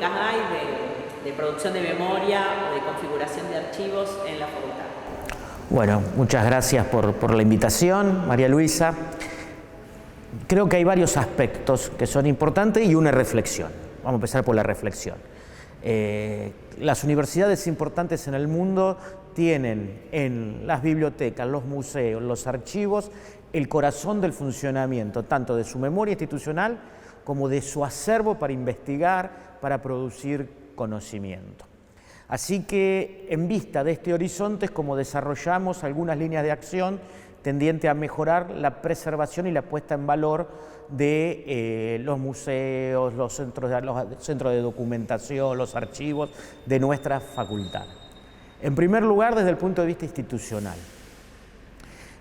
prácticas hay de producción de memoria o de configuración de archivos en la facultad? Bueno, muchas gracias por la invitación, María Luisa. Creo que hay varios aspectos que son importantes y una reflexión. Vamos a empezar por la reflexión. Las universidades importantes en el mundo tienen en las bibliotecas, los museos, los archivos, el corazón del funcionamiento, tanto de su memoria institucional como de su acervo para investigar, para producir conocimiento. Así que, en vista de este horizonte, es como desarrollamos algunas líneas de acción tendiente a mejorar la preservación y la puesta en valor de los museos, los centros de documentación, los archivos de nuestra facultad. En primer lugar, desde el punto de vista institucional.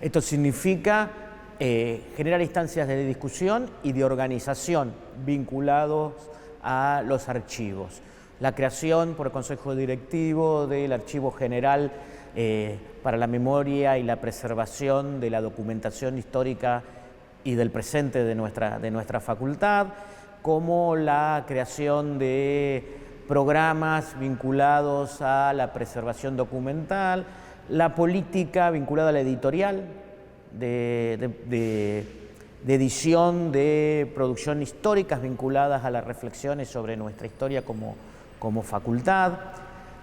Esto significa generar instancias de discusión y de organización vinculados a los archivos. La creación por el Consejo Directivo del Archivo General para la memoria y la preservación de la documentación histórica y del presente de nuestra facultad, como la creación de programas vinculados a la preservación documental, la política vinculada a la editorial, de edición de producción históricas vinculadas a las reflexiones sobre nuestra historia como facultad.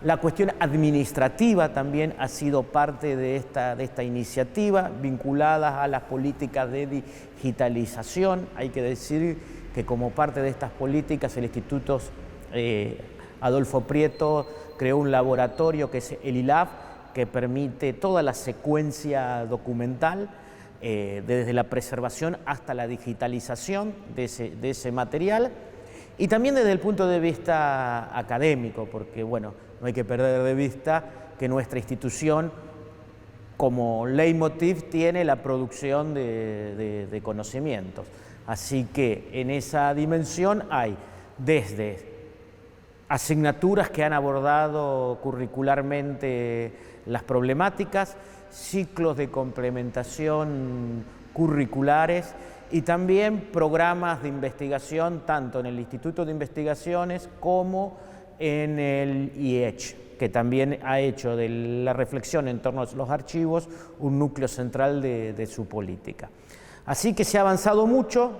La cuestión administrativa también ha sido parte de esta iniciativa, vinculadas a las políticas de digitalización. Hay que decir que como parte de estas políticas el Instituto Adolfo Prieto creó un laboratorio que es el ILAB, que permite toda la secuencia documental, desde la preservación hasta la digitalización de ese material. Y también desde el punto de vista académico, porque bueno, no hay que perder de vista que nuestra institución como leitmotiv tiene la producción de conocimientos. Así que en esa dimensión hay desde asignaturas que han abordado curricularmente las problemáticas, ciclos de complementación curriculares y también programas de investigación tanto en el Instituto de Investigaciones como en el IEH, que también ha hecho de la reflexión en torno a los archivos un núcleo central de su política. Así que se ha avanzado mucho,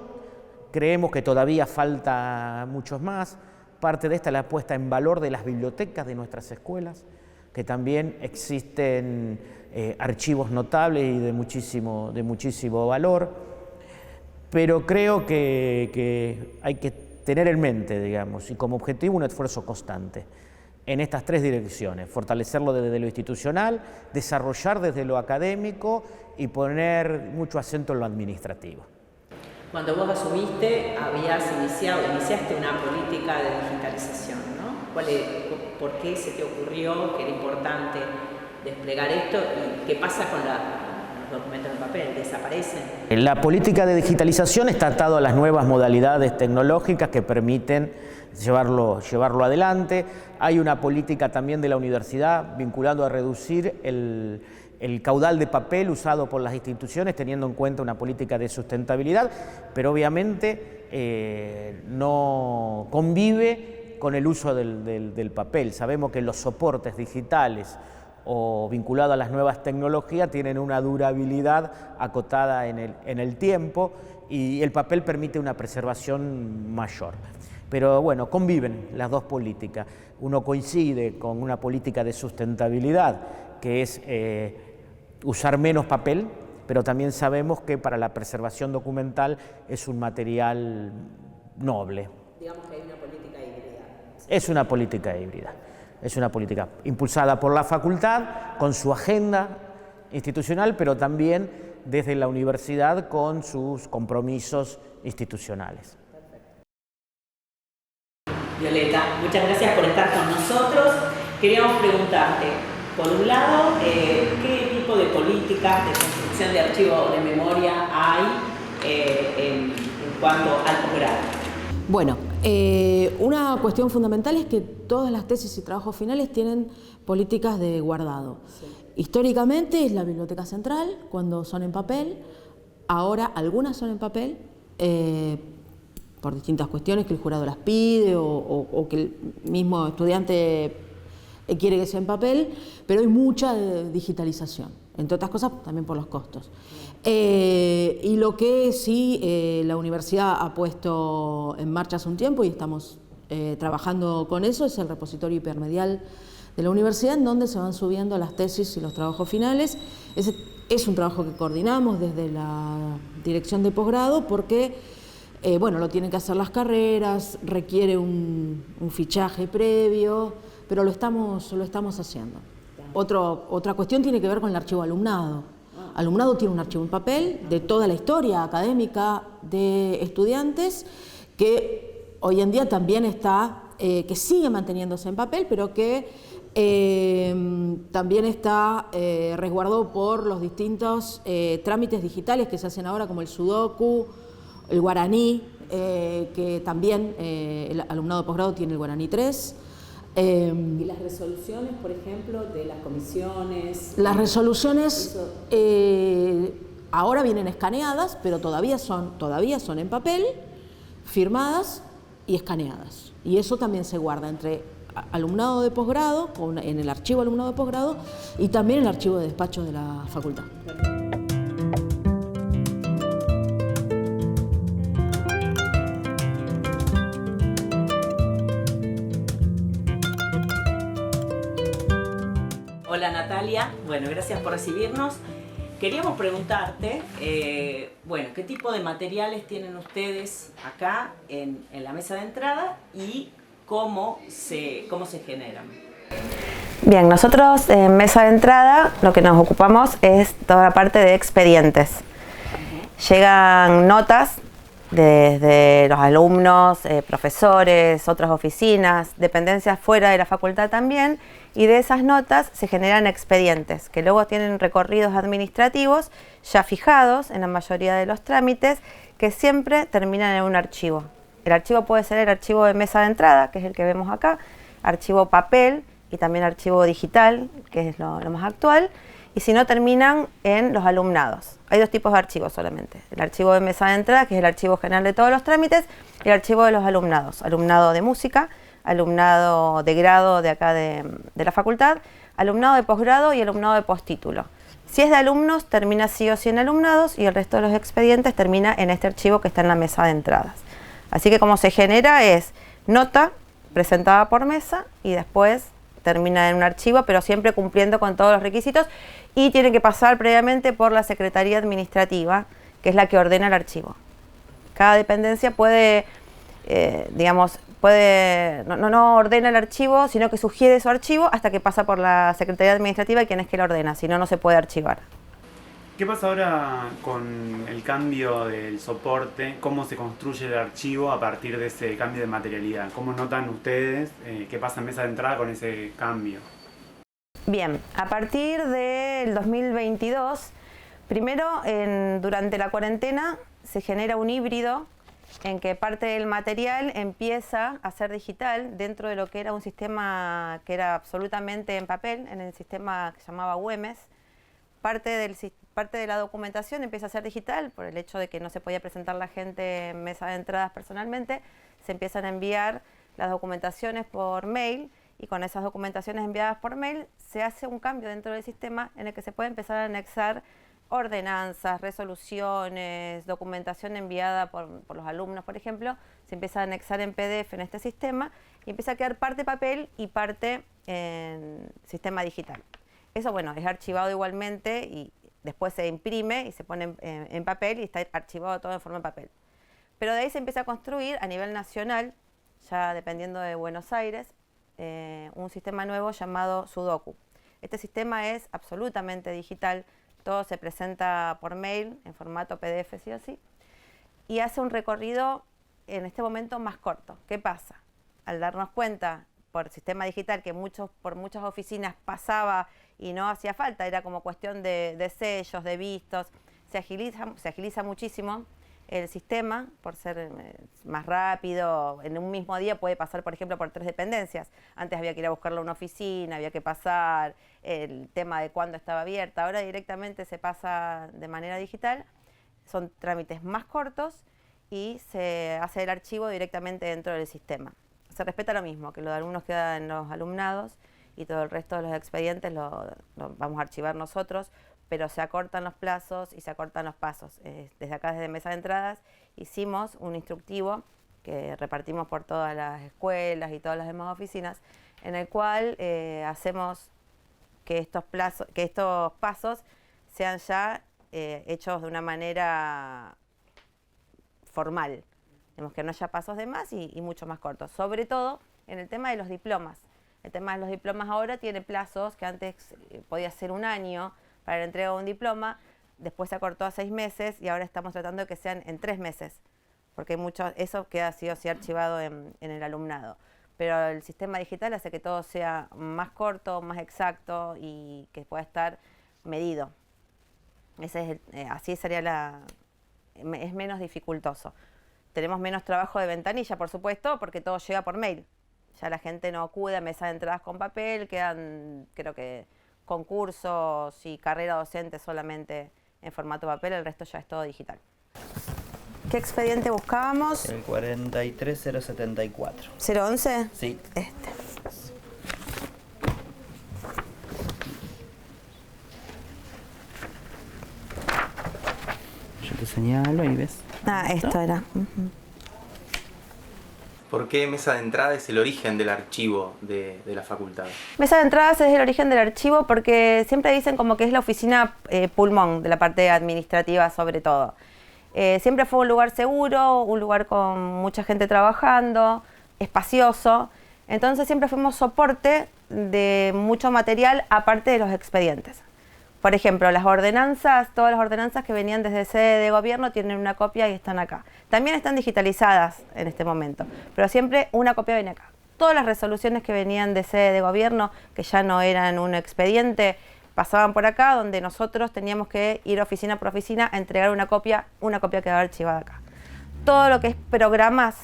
creemos que todavía falta muchos más. Parte de esta es la puesta en valor de las bibliotecas de nuestras escuelas, que también existen archivos notables y de muchísimo valor. Pero creo que hay que tener en mente, digamos, y como objetivo un esfuerzo constante en estas tres direcciones: fortalecerlo desde lo institucional, desarrollar desde lo académico y poner mucho acento en lo administrativo. Cuando vos asumiste, iniciaste una política de digitalización, ¿no? ¿Por qué se te ocurrió que era importante desplegar esto y qué pasa con los documentos en papel? ¿Desaparecen? La política de digitalización está atada a las nuevas modalidades tecnológicas que permiten llevarlo adelante. Hay una política también de la universidad vinculando a reducir el caudal de papel usado por las instituciones, teniendo en cuenta una política de sustentabilidad, pero obviamente no convive con el uso del papel. Sabemos que los soportes digitales o vinculados a las nuevas tecnologías tienen una durabilidad acotada en el tiempo y el papel permite una preservación mayor. Pero bueno, conviven las dos políticas. Uno coincide con una política de sustentabilidad, que es usar menos papel, pero también sabemos que para la preservación documental es un material noble. Digamos que hay una política híbrida. Es una política híbrida. Es una política impulsada por la facultad, con su agenda institucional, pero también desde la universidad con sus compromisos institucionales. Perfecto. Violeta, muchas gracias por estar con nosotros. Queríamos preguntarte, por un lado, ¿qué tipo de políticas de construcción de archivos de memoria hay en cuanto al posgrado? Bueno, una cuestión fundamental es que todas las tesis y trabajos finales tienen políticas de guardado. Sí. Históricamente es la Biblioteca Central, cuando son en papel, ahora algunas son en papel, por distintas cuestiones que el jurado las pide o que el mismo estudiante quiere que sea en papel, pero hay mucha digitalización, entre otras cosas también por los costos. Y lo que sí la universidad ha puesto en marcha hace un tiempo y estamos trabajando con eso es el repositorio hipermedial de la universidad, en donde se van subiendo las tesis y los trabajos finales. Ese es un trabajo que coordinamos desde la dirección de posgrado porque bueno, lo tienen que hacer las carreras, requiere un fichaje previo, pero lo estamos haciendo. Otra cuestión tiene que ver con el archivo alumnado. Alumnado tiene un archivo en papel de toda la historia académica de estudiantes que hoy en día también está, que sigue manteniéndose en papel, pero que también está resguardado por los distintos trámites digitales que se hacen ahora, como el Sudoku, el Guaraní, que también el alumnado de posgrado tiene el Guaraní 3. ¿Y las resoluciones, por ejemplo, de las comisiones? Las resoluciones ahora vienen escaneadas, pero todavía son en papel, firmadas y escaneadas. Y eso también se guarda entre alumnado de posgrado, en el archivo alumnado de posgrado, y también en el archivo de despacho de la facultad. Hola Natalia, bueno, gracias por recibirnos. Queríamos preguntarte, bueno, ¿qué tipo de materiales tienen ustedes acá en la mesa de entrada y cómo se generan? Bien, nosotros en mesa de entrada lo que nos ocupamos es toda la parte de expedientes. Llegan notas desde los alumnos, profesores, otras oficinas, dependencias fuera de la facultad también, y de esas notas se generan expedientes que luego tienen recorridos administrativos ya fijados en la mayoría de los trámites, que siempre terminan en un archivo. El archivo puede ser el archivo de mesa de entrada, que es el que vemos acá, archivo papel y también archivo digital, que es lo más actual, y si no, terminan en los alumnados. Hay dos tipos de archivos solamente: el archivo de mesa de entrada, que es el archivo general de todos los trámites, y el archivo de los alumnados: alumnado de música, alumnado de grado de acá de la facultad, alumnado de posgrado y alumnado de postítulo. Si es de alumnos, termina sí o sí en alumnados, y el resto de los expedientes termina en este archivo que está en la mesa de entradas. Así que como se genera es nota presentada por mesa y después termina en un archivo, pero siempre cumpliendo con todos los requisitos, y tiene que pasar previamente por la Secretaría Administrativa, que es la que ordena el archivo. Cada dependencia puede, no ordena el archivo, sino que sugiere su archivo hasta que pasa por la Secretaría Administrativa, quien es que lo ordena, si no, no se puede archivar. ¿Qué pasa ahora con el cambio del soporte? ¿Cómo se construye el archivo a partir de ese cambio de materialidad? ¿Cómo notan ustedes qué pasa en mesa de entrada con ese cambio? Bien, a partir del 2022, primero durante la cuarentena se genera un híbrido en que parte del material empieza a ser digital dentro de lo que era un sistema que era absolutamente en papel, en el sistema que se llamaba UEMES. Parte de la documentación empieza a ser digital por el hecho de que no se podía presentar la gente en mesa de entradas personalmente. Se empiezan a enviar las documentaciones por mail, y con esas documentaciones enviadas por mail se hace un cambio dentro del sistema en el que se puede empezar a anexar ordenanzas, resoluciones, documentación enviada por los alumnos, por ejemplo. Se empieza a anexar en PDF en este sistema y empieza a quedar parte papel y parte en sistema digital. Eso, bueno, es archivado igualmente y después se imprime y se pone en papel y está archivado todo en forma de papel. Pero de ahí se empieza a construir a nivel nacional, ya dependiendo de Buenos Aires, un sistema nuevo llamado Sudoku. Este sistema es absolutamente digital, todo se presenta por mail en formato PDF sí o sí, y hace un recorrido en este momento más corto. ¿Qué pasa? Al darnos cuenta por sistema digital que por muchas oficinas pasaba y no hacía falta, era como cuestión de sellos, de vistos, se agiliza muchísimo el sistema por ser más rápido. En un mismo día puede pasar, por ejemplo, por 3 dependencias. Antes había que ir a buscarlo a una oficina, había que pasar el tema de cuándo estaba abierta. Ahora directamente se pasa de manera digital. Son trámites más cortos y se hace el archivo directamente dentro del sistema. Se respeta lo mismo, que los alumnos quedan en los alumnados y todo el resto de los expedientes lo vamos a archivar nosotros, pero se acortan los plazos y se acortan los pasos. Desde acá, desde Mesa de Entradas, hicimos un instructivo que repartimos por todas las escuelas y todas las demás oficinas, en el cual hacemos que estos pasos sean ya hechos de una manera formal. Tenemos que no haya pasos de más y mucho más cortos. Sobre todo en el tema de los diplomas. El tema de los diplomas ahora tiene plazos que antes podía ser 1 año para la entrega de un diploma, después se acortó a 6 meses y ahora estamos tratando de que sean en 3 meses, porque eso queda sí o sí archivado en el alumnado. Pero el sistema digital hace que todo sea más corto, más exacto y que pueda estar medido. Así sería es menos dificultoso. Tenemos menos trabajo de ventanilla, por supuesto, porque todo llega por mail. Ya la gente no acude a Mesa de Entradas con papel, quedan, creo que, concursos y carrera docente solamente en formato papel, el resto ya es todo digital. ¿Qué expediente buscábamos? El 43074. ¿011? Sí. Yo te señalo y ves. Esto era. ¿Por qué Mesa de Entrada es el origen del archivo de la facultad? Mesa de Entradas es el origen del archivo porque siempre dicen como que es la oficina pulmón de la parte administrativa sobre todo. Siempre fue un lugar seguro, un lugar con mucha gente trabajando, espacioso. Entonces siempre fuimos soporte de mucho material aparte de los expedientes. Por ejemplo, las ordenanzas, todas las ordenanzas que venían desde sede de gobierno tienen una copia y están acá. También están digitalizadas en este momento, pero siempre una copia viene acá. Todas las resoluciones que venían de sede de gobierno, que ya no eran un expediente, pasaban por acá, donde nosotros teníamos que ir oficina por oficina a entregar una copia quedaba archivada acá. Todo lo que es programas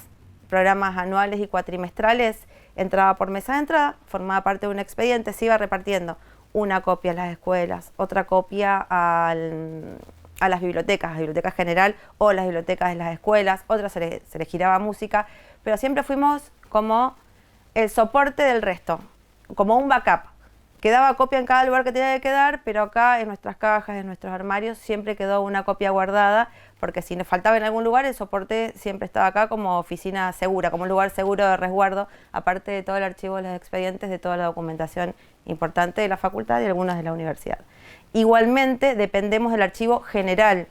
anuales y cuatrimestrales, entraba por Mesa de Entrada, formaba parte de un expediente, se iba repartiendo una copia a las escuelas, otra copia a las bibliotecas general o las bibliotecas de las escuelas, otra se le giraba música, pero siempre fuimos como el soporte del resto, como un backup. Quedaba copia en cada lugar que tenía que quedar, pero acá en nuestras cajas, en nuestros armarios, siempre quedó una copia guardada, porque si nos faltaba en algún lugar, el soporte siempre estaba acá como oficina segura, como un lugar seguro de resguardo, aparte de todo el archivo de los expedientes, de toda la documentación importante de la facultad y algunas de la universidad. Igualmente, dependemos del archivo general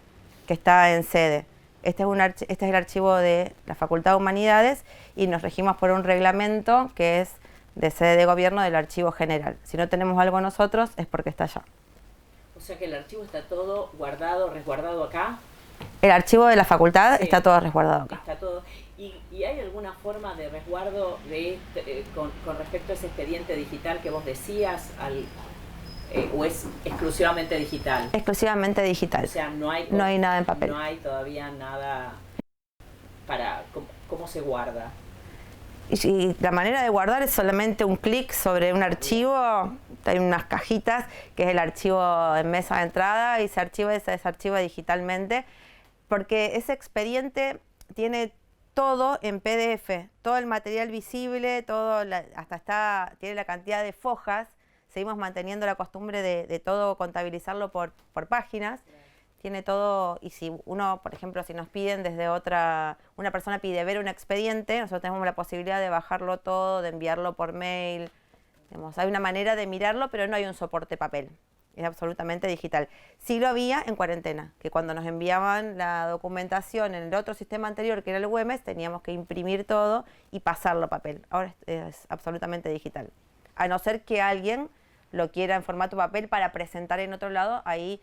que está en sede. Este es el archivo de la Facultad de Humanidades y nos regimos por un reglamento que es de sede de gobierno del archivo general. Si no tenemos algo nosotros es porque está allá. O sea que el archivo está todo guardado, resguardado acá. El archivo de la facultad está todo resguardado acá. Está todo. ¿Y hay alguna forma de resguardo con respecto a ese expediente digital que vos decías? ¿O es exclusivamente digital? Exclusivamente digital. O sea, no hay nada en papel. No hay todavía nada para... ¿Cómo se guarda? Y la manera de guardar es solamente un clic sobre un archivo, hay unas cajitas que es el archivo en Mesa de Entrada y se desarchiva digitalmente, porque ese expediente tiene todo en PDF, todo el material visible, tiene la cantidad de fojas, seguimos manteniendo la costumbre de todo contabilizarlo por páginas. Tiene todo, y si uno, por ejemplo, si nos piden una persona pide ver un expediente, nosotros tenemos la posibilidad de bajarlo todo, de enviarlo por mail. Digamos, hay una manera de mirarlo, pero no hay un soporte papel. Es absolutamente digital. Sí lo había en cuarentena, que cuando nos enviaban la documentación en el otro sistema anterior, que era el Güemes, teníamos que imprimir todo y pasarlo a papel. Ahora es absolutamente digital. A no ser que alguien lo quiera en formato papel para presentar en otro lado, ahí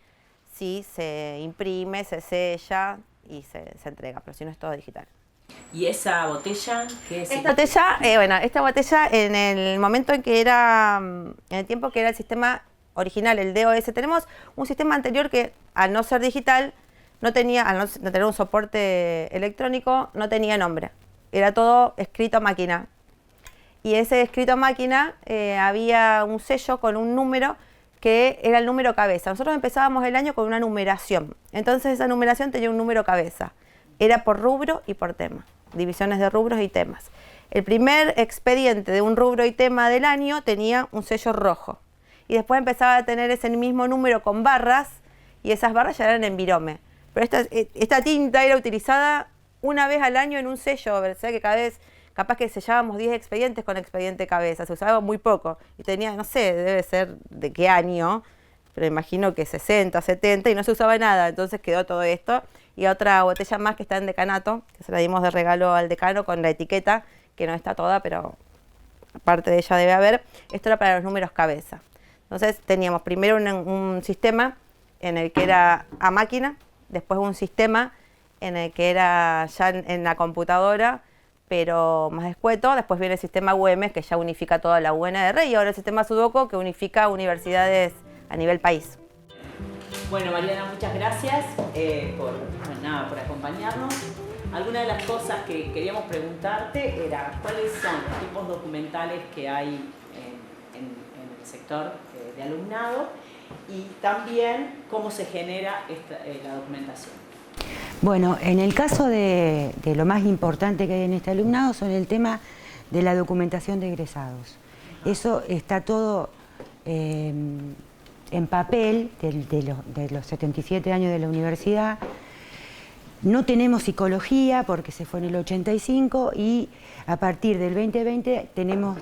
sí se imprime, se sella y se entrega, pero si no es todo digital. ¿Y esa botella qué es? Esta botella en el momento en el tiempo que era el sistema original, el DOS, tenemos un sistema anterior que al no ser digital, al no tener un soporte electrónico, no tenía nombre. Era todo escrito a máquina. Y ese escrito a máquina había un sello con un número que era el número cabeza. Nosotros empezábamos el año con una numeración. Entonces esa numeración tenía un número cabeza. era por rubro y por tema, divisiones de rubros y temas. El primer expediente de un rubro y tema del año tenía un sello rojo y después empezaba a tener ese mismo número con barras y esas barras ya eran en virome. Pero esta tinta era utilizada una vez al año en un sello, o sea que cada vez, capaz que sellábamos 10 expedientes con expediente cabeza, se usaba muy poco y tenía, no sé, debe ser de qué año, pero imagino que 60, 70 y no se usaba nada, entonces quedó todo esto. Y otra botella más que está en decanato, que se la dimos de regalo al decano con la etiqueta, que no está toda, pero parte de ella debe haber. Esto era para los números cabeza. Entonces teníamos primero un sistema en el que era a máquina, después un sistema en el que era ya en la computadora, pero más escueto. Después viene el sistema UM, que ya unifica toda la UNR, y ahora el sistema Sudoku, que unifica universidades a nivel país. Bueno, Mariana, muchas gracias por acompañarnos. Algunas de las cosas que queríamos preguntarte era cuáles son los tipos documentales que hay en el sector de alumnado y también cómo se genera la documentación. Bueno, en el caso de lo más importante que hay en este alumnado son el tema de la documentación de egresados. Eso está todo en papel de los 77 años de la universidad. No tenemos psicología porque se fue en el 85 y a partir del 2020 tenemos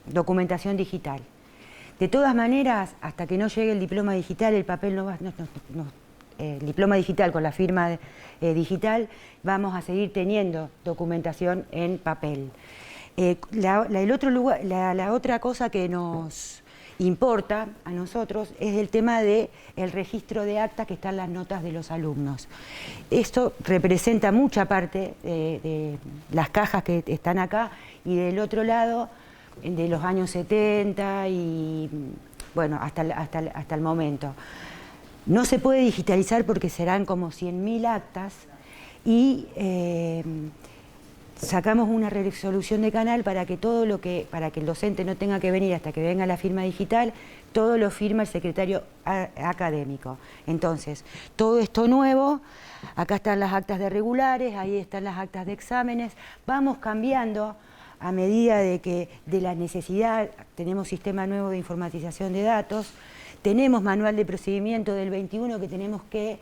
documentación digital. De todas maneras, hasta que no llegue el diploma digital, el papel no va, el diploma digital con la firma digital, vamos a seguir teniendo documentación en papel. La otra cosa que nos importa a nosotros es el tema del registro de actas que están las notas de los alumnos. Esto representa mucha parte de las cajas que están acá y del otro lado de los años 70 y bueno, hasta el momento. No se puede digitalizar porque serán como 100.000 actas y sacamos una resolución de canal para que para que el docente no tenga que venir hasta que venga la firma digital, todo lo firma el secretario académico. Entonces, todo esto nuevo, acá están las actas de regulares, ahí están las actas de exámenes, vamos cambiando a medida de la necesidad. Tenemos sistema nuevo de informatización de datos, tenemos manual de procedimiento del 21 que tenemos que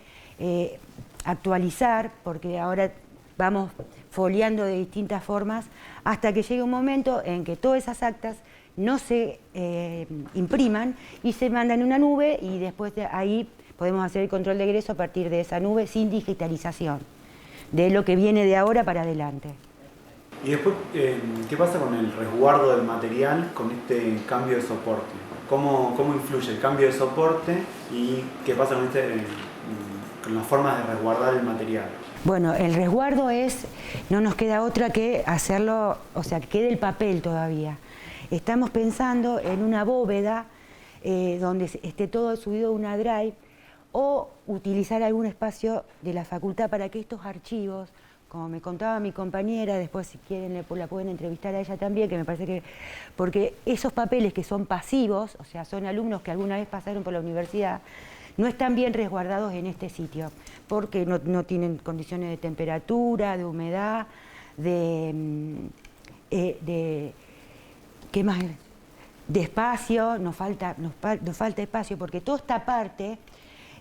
actualizar porque ahora vamos foliando de distintas formas hasta que llegue un momento en que todas esas actas no se impriman y se mandan en una nube y después de ahí podemos hacer el control de egreso a partir de esa nube sin digitalización, de lo que viene de ahora para adelante. Y después, ¿qué pasa con el resguardo del material con este cambio de soporte? ¿Cómo influye el cambio de soporte y qué pasa con las formas de resguardar el material? Bueno, el resguardo no nos queda otra que hacerlo, o sea, que quede el papel todavía. Estamos pensando en una bóveda donde esté todo subido a una drive o utilizar algún espacio de la facultad para que estos archivos, como me contaba mi compañera, después si quieren la pueden entrevistar a ella también, que me parece que... Porque esos papeles que son pasivos, o sea, son alumnos que alguna vez pasaron por la universidad, no están bien resguardados en este sitio, porque no tienen condiciones de temperatura, de humedad, ¿qué más? De espacio, nos falta espacio, porque toda esta parte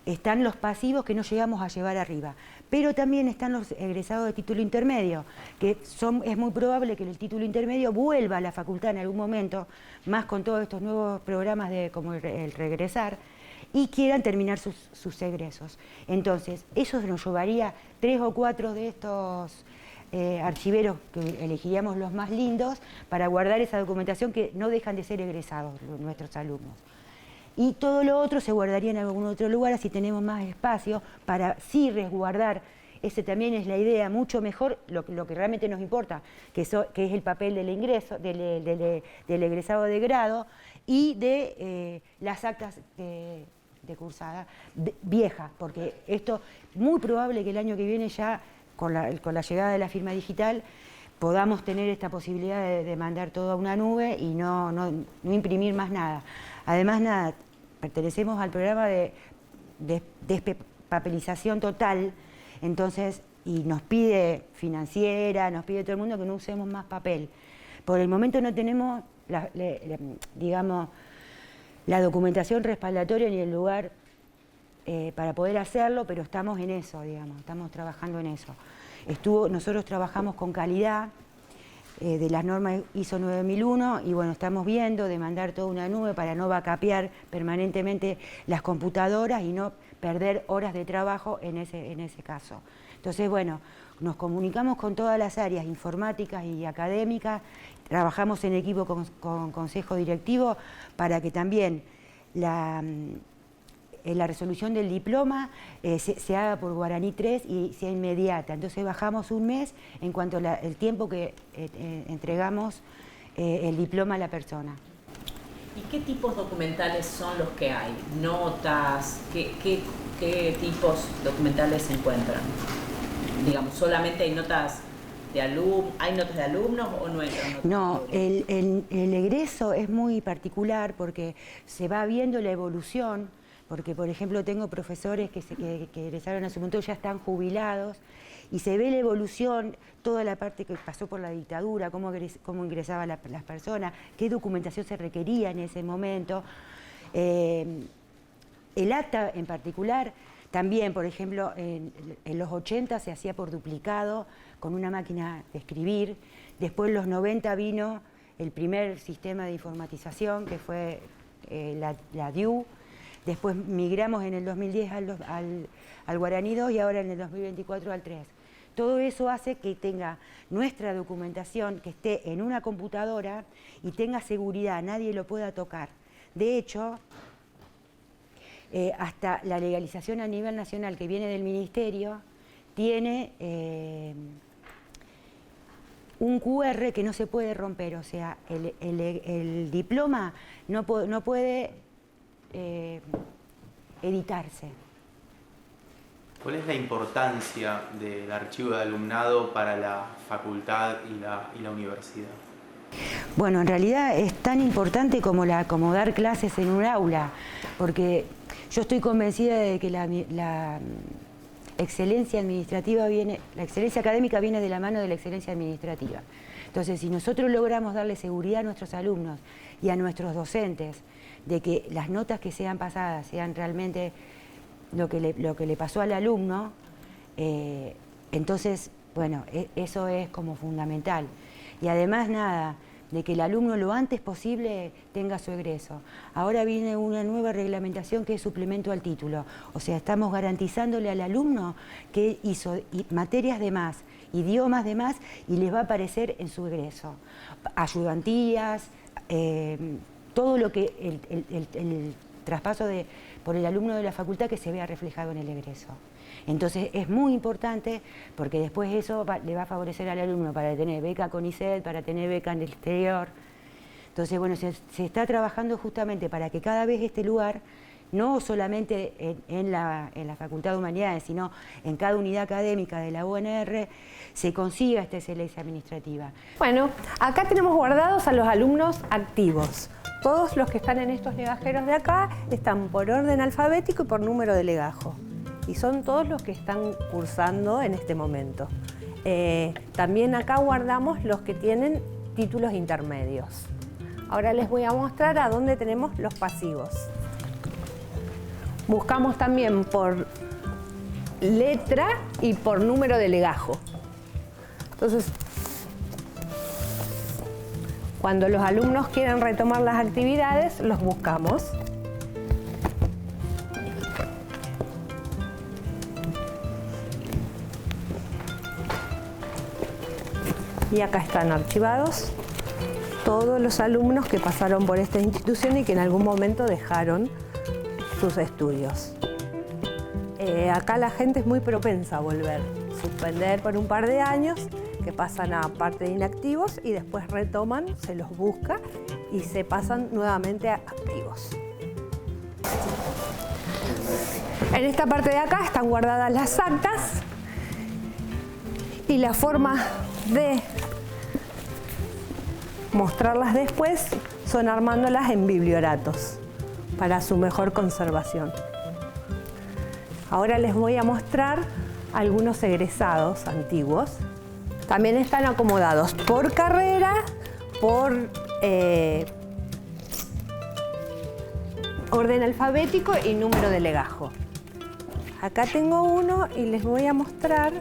están los pasivos que no llegamos a llevar arriba, pero también están los egresados de título intermedio, que es muy probable que el título intermedio vuelva a la facultad en algún momento, más con todos estos nuevos programas como el regresar, y quieran terminar sus egresos. Entonces, eso nos llevaría 3 o 4 de estos archiveros, que elegiríamos los más lindos, para guardar esa documentación que no dejan de ser egresados nuestros alumnos. Y todo lo otro se guardaría en algún otro lugar, así tenemos más espacio para sí resguardar. Esa también es la idea, mucho mejor lo que realmente nos importa, que es el papel del ingreso, del egresado de grado y de las actas de cursada vieja, porque esto muy probable que el año que viene ya con la llegada de la firma digital podamos tener esta posibilidad de mandar todo a una nube y no imprimir más nada. Además, pertenecemos al programa de despapelización total, Entonces, y nos pide financiera, nos pide todo el mundo que no usemos más papel. Por el momento no tenemos, digamos, la documentación respaldatoria ni el lugar para poder hacerlo, pero estamos en eso, digamos, estamos trabajando en eso. Nosotros trabajamos con calidad de las normas ISO 9001 y bueno, estamos viendo de mandar toda una nube para no backupear permanentemente las computadoras y no perder horas de trabajo en ese caso. Entonces, bueno, nos comunicamos con todas las áreas informáticas y académicas, trabajamos en equipo con consejo directivo para que también la resolución del diploma se haga por Guaraní 3 y sea inmediata. Entonces bajamos un mes en cuanto al tiempo que entregamos el diploma a la persona. ¿Y qué tipos documentales son los que hay? ¿Notas? ¿Qué tipos documentales se encuentran? Digamos, ¿solamente hay notas de alumnos o no entran notas? No, el egreso es muy particular porque se va viendo la evolución, porque por ejemplo tengo profesores que egresaron a su momento, ya están jubilados, y se ve la evolución, toda la parte que pasó por la dictadura, cómo ingresaban las personas, qué documentación se requería en ese momento. El acta en particular, también, por ejemplo, en los 80 se hacía por duplicado con una máquina de escribir. Después en los 90 vino el primer sistema de informatización, que fue la DIU. Después migramos en el 2010 al Guaraní 2 y ahora en el 2024 al 3. Todo eso hace que tenga nuestra documentación, que esté en una computadora y tenga seguridad, nadie lo pueda tocar. De hecho, hasta la legalización a nivel nacional que viene del Ministerio, tiene un QR que no se puede romper, o sea, el diploma no puede editarse. ¿Cuál es la importancia del archivo de alumnado para la facultad y la universidad? Bueno, en realidad es tan importante como dar clases en un aula, porque yo estoy convencida de que la excelencia administrativa la excelencia académica viene de la mano de la excelencia administrativa. Entonces, si nosotros logramos darle seguridad a nuestros alumnos y a nuestros docentes de que las notas que sean pasadas sean realmente lo que le pasó al alumno, entonces, bueno, eso es como fundamental. Y además, de que el alumno lo antes posible tenga su egreso. Ahora viene una nueva reglamentación que es suplemento al título. O sea, estamos garantizándole al alumno que hizo materias de más, idiomas de más, y les va a aparecer en su egreso. Ayudantías, todo lo que el traspaso por el alumno de la facultad que se vea reflejado en el egreso. Entonces es muy importante porque después eso le va a favorecer al alumno para tener beca CONICET, para tener beca en el exterior. Entonces, bueno, se está trabajando justamente para que cada vez este lugar, no solamente en la Facultad de Humanidades, sino en cada unidad académica de la UNR, se consiga esta excelencia administrativa. Bueno, acá tenemos guardados a los alumnos activos. Todos los que están en estos legajeros de acá están por orden alfabético y por número de legajo. Y son todos los que están cursando en este momento. También acá guardamos los que tienen títulos intermedios. Ahora les voy a mostrar a dónde tenemos los pasivos. Buscamos también por letra y por número de legajo. Entonces, cuando los alumnos quieren retomar las actividades, los buscamos. Y acá están archivados todos los alumnos que pasaron por esta institución y que en algún momento dejaron sus estudios. Acá la gente es muy propensa a volver, suspender por un par de años, que pasan a parte de inactivos y después retoman, se los busca y se pasan nuevamente a activos. En esta parte de acá están guardadas las actas y la forma de mostrarlas después son armándolas en biblioratos para su mejor conservación. Ahora les voy a mostrar algunos egresados antiguos. También están acomodados por carrera, por orden alfabético y número de legajo. Acá tengo uno y les voy a mostrar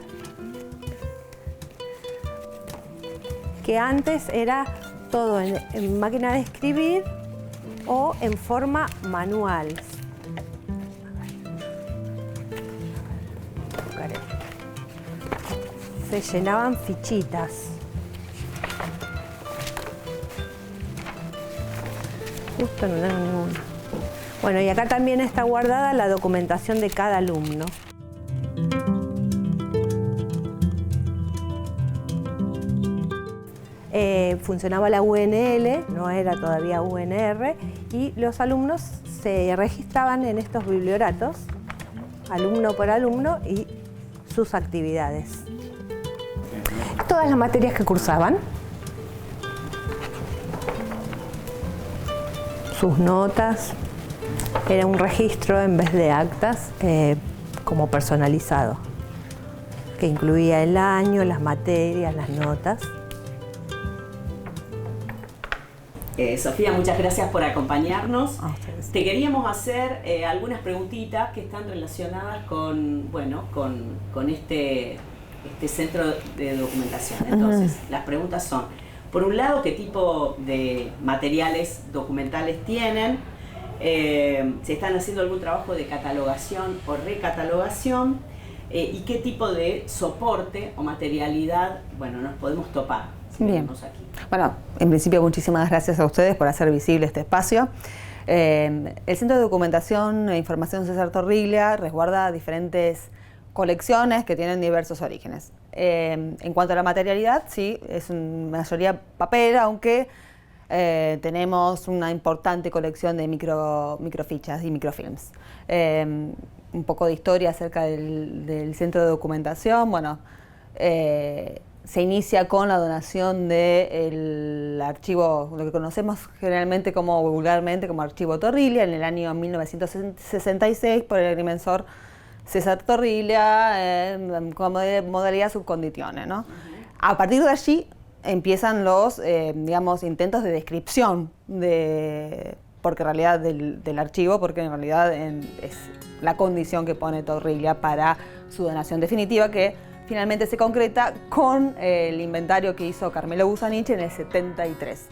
que antes era todo en máquina de escribir o en forma manual. Se llenaban fichitas. Justo no tengo ninguna. Bueno, y acá también está guardada la documentación de cada alumno. Funcionaba la UNL, no era todavía UNR, y los alumnos se registraban en estos biblioratos, alumno por alumno, y sus actividades. Todas las materias que cursaban, sus notas, era un registro en vez de actas, como personalizado, que incluía el año, las materias, las notas. Sofía, muchas gracias por acompañarnos. Te queríamos hacer algunas preguntitas que están relacionadas con, bueno, con este centro de documentación. Entonces, las preguntas son, por un lado, ¿qué tipo de materiales documentales tienen? ¿Se están haciendo algún trabajo de catalogación o recatalogación? ¿Y qué tipo de soporte o materialidad, bueno, nos podemos topar? Bien. Aquí. Bueno, en principio muchísimas gracias a ustedes por hacer visible este espacio. El Centro de Documentación e Información César Torriglia resguarda diferentes colecciones que tienen diversos orígenes. En cuanto a la materialidad, sí, es en mayoría papel, aunque tenemos una importante colección de microfichas y microfilms. Un poco de historia acerca del Centro de Documentación. Bueno, se inicia con la donación del archivo, lo que conocemos generalmente como vulgarmente como Archivo Torriglia, en el año 1966 por el agrimensor César Torriglia, con modalidad subcondiciones, ¿no? A partir de allí empiezan los, digamos, intentos de descripción porque en realidad del archivo, porque en realidad es la condición que pone Torriglia para su donación definitiva, que finalmente se concreta con el inventario que hizo Carmelo Busanich en el 73.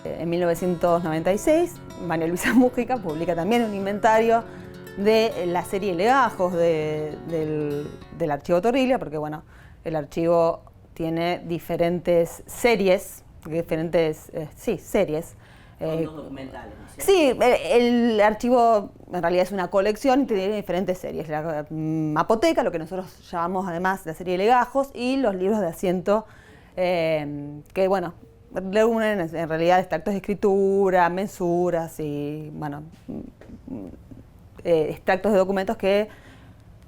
En 1996, María Luisa Mújica publica también un inventario de la serie Legajos del Archivo Torriglia, porque bueno, el archivo tiene diferentes series, series. Fondos documentales, ¿no? Sí, el archivo en realidad es una colección y tiene diferentes series. La mapoteca, lo que nosotros llamamos además la serie de legajos, y los libros de asiento, que bueno, reúnen en realidad extractos de escritura, mensuras y bueno, extractos de documentos que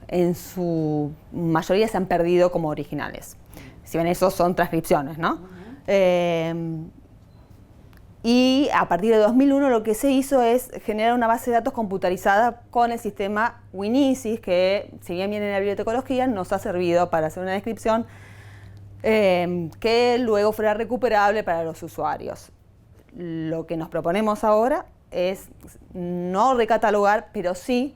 en su mayoría se han perdido como originales. Si bien esos son transcripciones, ¿no? Y a partir de 2001 lo que se hizo es generar una base de datos computarizada con el sistema Winisis, que si bien viene en la bibliotecología, nos ha servido para hacer una descripción que luego fuera recuperable para los usuarios. Lo que nos proponemos ahora es no recatalogar, pero sí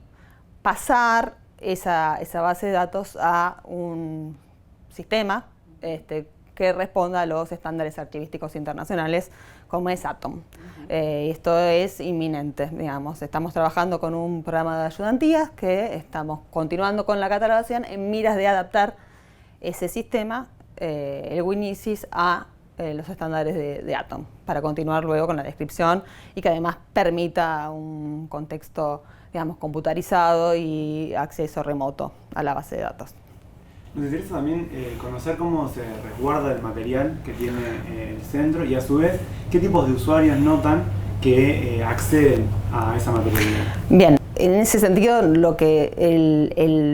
pasar esa base de datos a un sistema que responda a los estándares archivísticos internacionales, como es Atom. Esto es inminente, digamos. Estamos trabajando con un programa de ayudantías que estamos continuando con la catalogación en miras de adaptar ese sistema, el Winisis, a los estándares de Atom, para continuar luego con la descripción y que además permita un contexto, digamos, computarizado y acceso remoto a la base de datos. Nos interesa también conocer cómo se resguarda el material que tiene el centro y a su vez qué tipos de usuarios notan que acceden a esa materialidad. Bien, en ese sentido lo que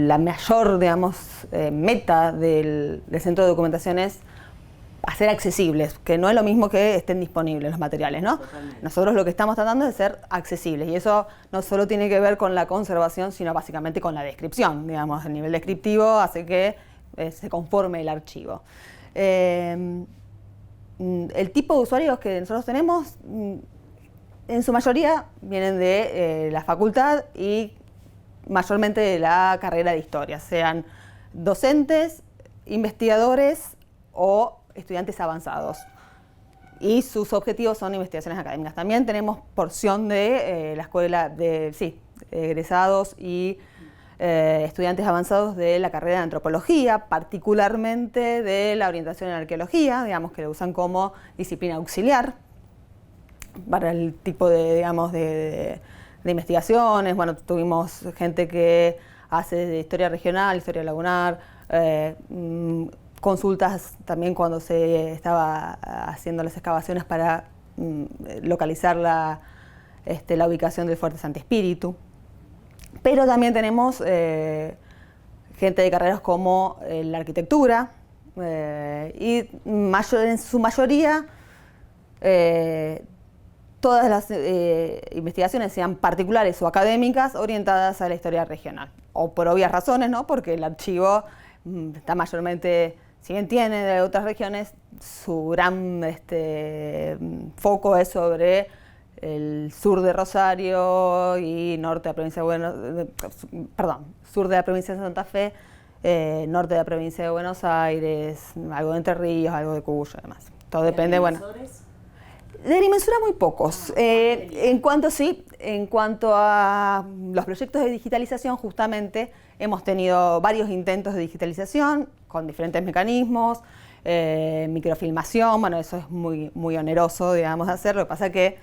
la mayor, digamos, meta del centro de documentación es hacer accesibles, que no es lo mismo que estén disponibles los materiales, ¿no? Totalmente. Nosotros lo que estamos tratando es de ser accesibles, y eso no solo tiene que ver con la conservación, sino básicamente con la descripción, digamos, el nivel descriptivo hace que se conforme el archivo. El tipo de usuarios que nosotros tenemos, en su mayoría vienen de la facultad y mayormente de la carrera de historia, sean docentes, investigadores o estudiantes avanzados. Y sus objetivos son investigaciones académicas. También tenemos porción de la escuela de egresados y estudiantes avanzados de la carrera de antropología, particularmente de la orientación en arqueología, digamos que lo usan como disciplina auxiliar para el tipo de, digamos, de investigaciones. Bueno, tuvimos gente que hace de historia regional, historia lagunar, consultas también cuando se estaba haciendo las excavaciones para localizar la ubicación del Fuerte Santi Espíritu. Pero también tenemos gente de carreras como la arquitectura y en su mayoría todas las investigaciones, sean particulares o académicas, orientadas a la historia regional. O por obvias razones, ¿no? Porque el archivo está mayormente, si bien tiene de otras regiones, su gran foco es sobre el sur de Rosario y norte de la provincia de sur de la provincia de Santa Fe, norte de la provincia de Buenos Aires, algo de Entre Ríos, algo de Cuyo y demás. Todo depende, bueno. De Agrimensura muy pocos. En cuanto a los proyectos de digitalización, justamente hemos tenido varios intentos de digitalización con diferentes mecanismos, microfilmación, bueno, eso es muy, muy oneroso, digamos, de hacer. Lo que pasa es que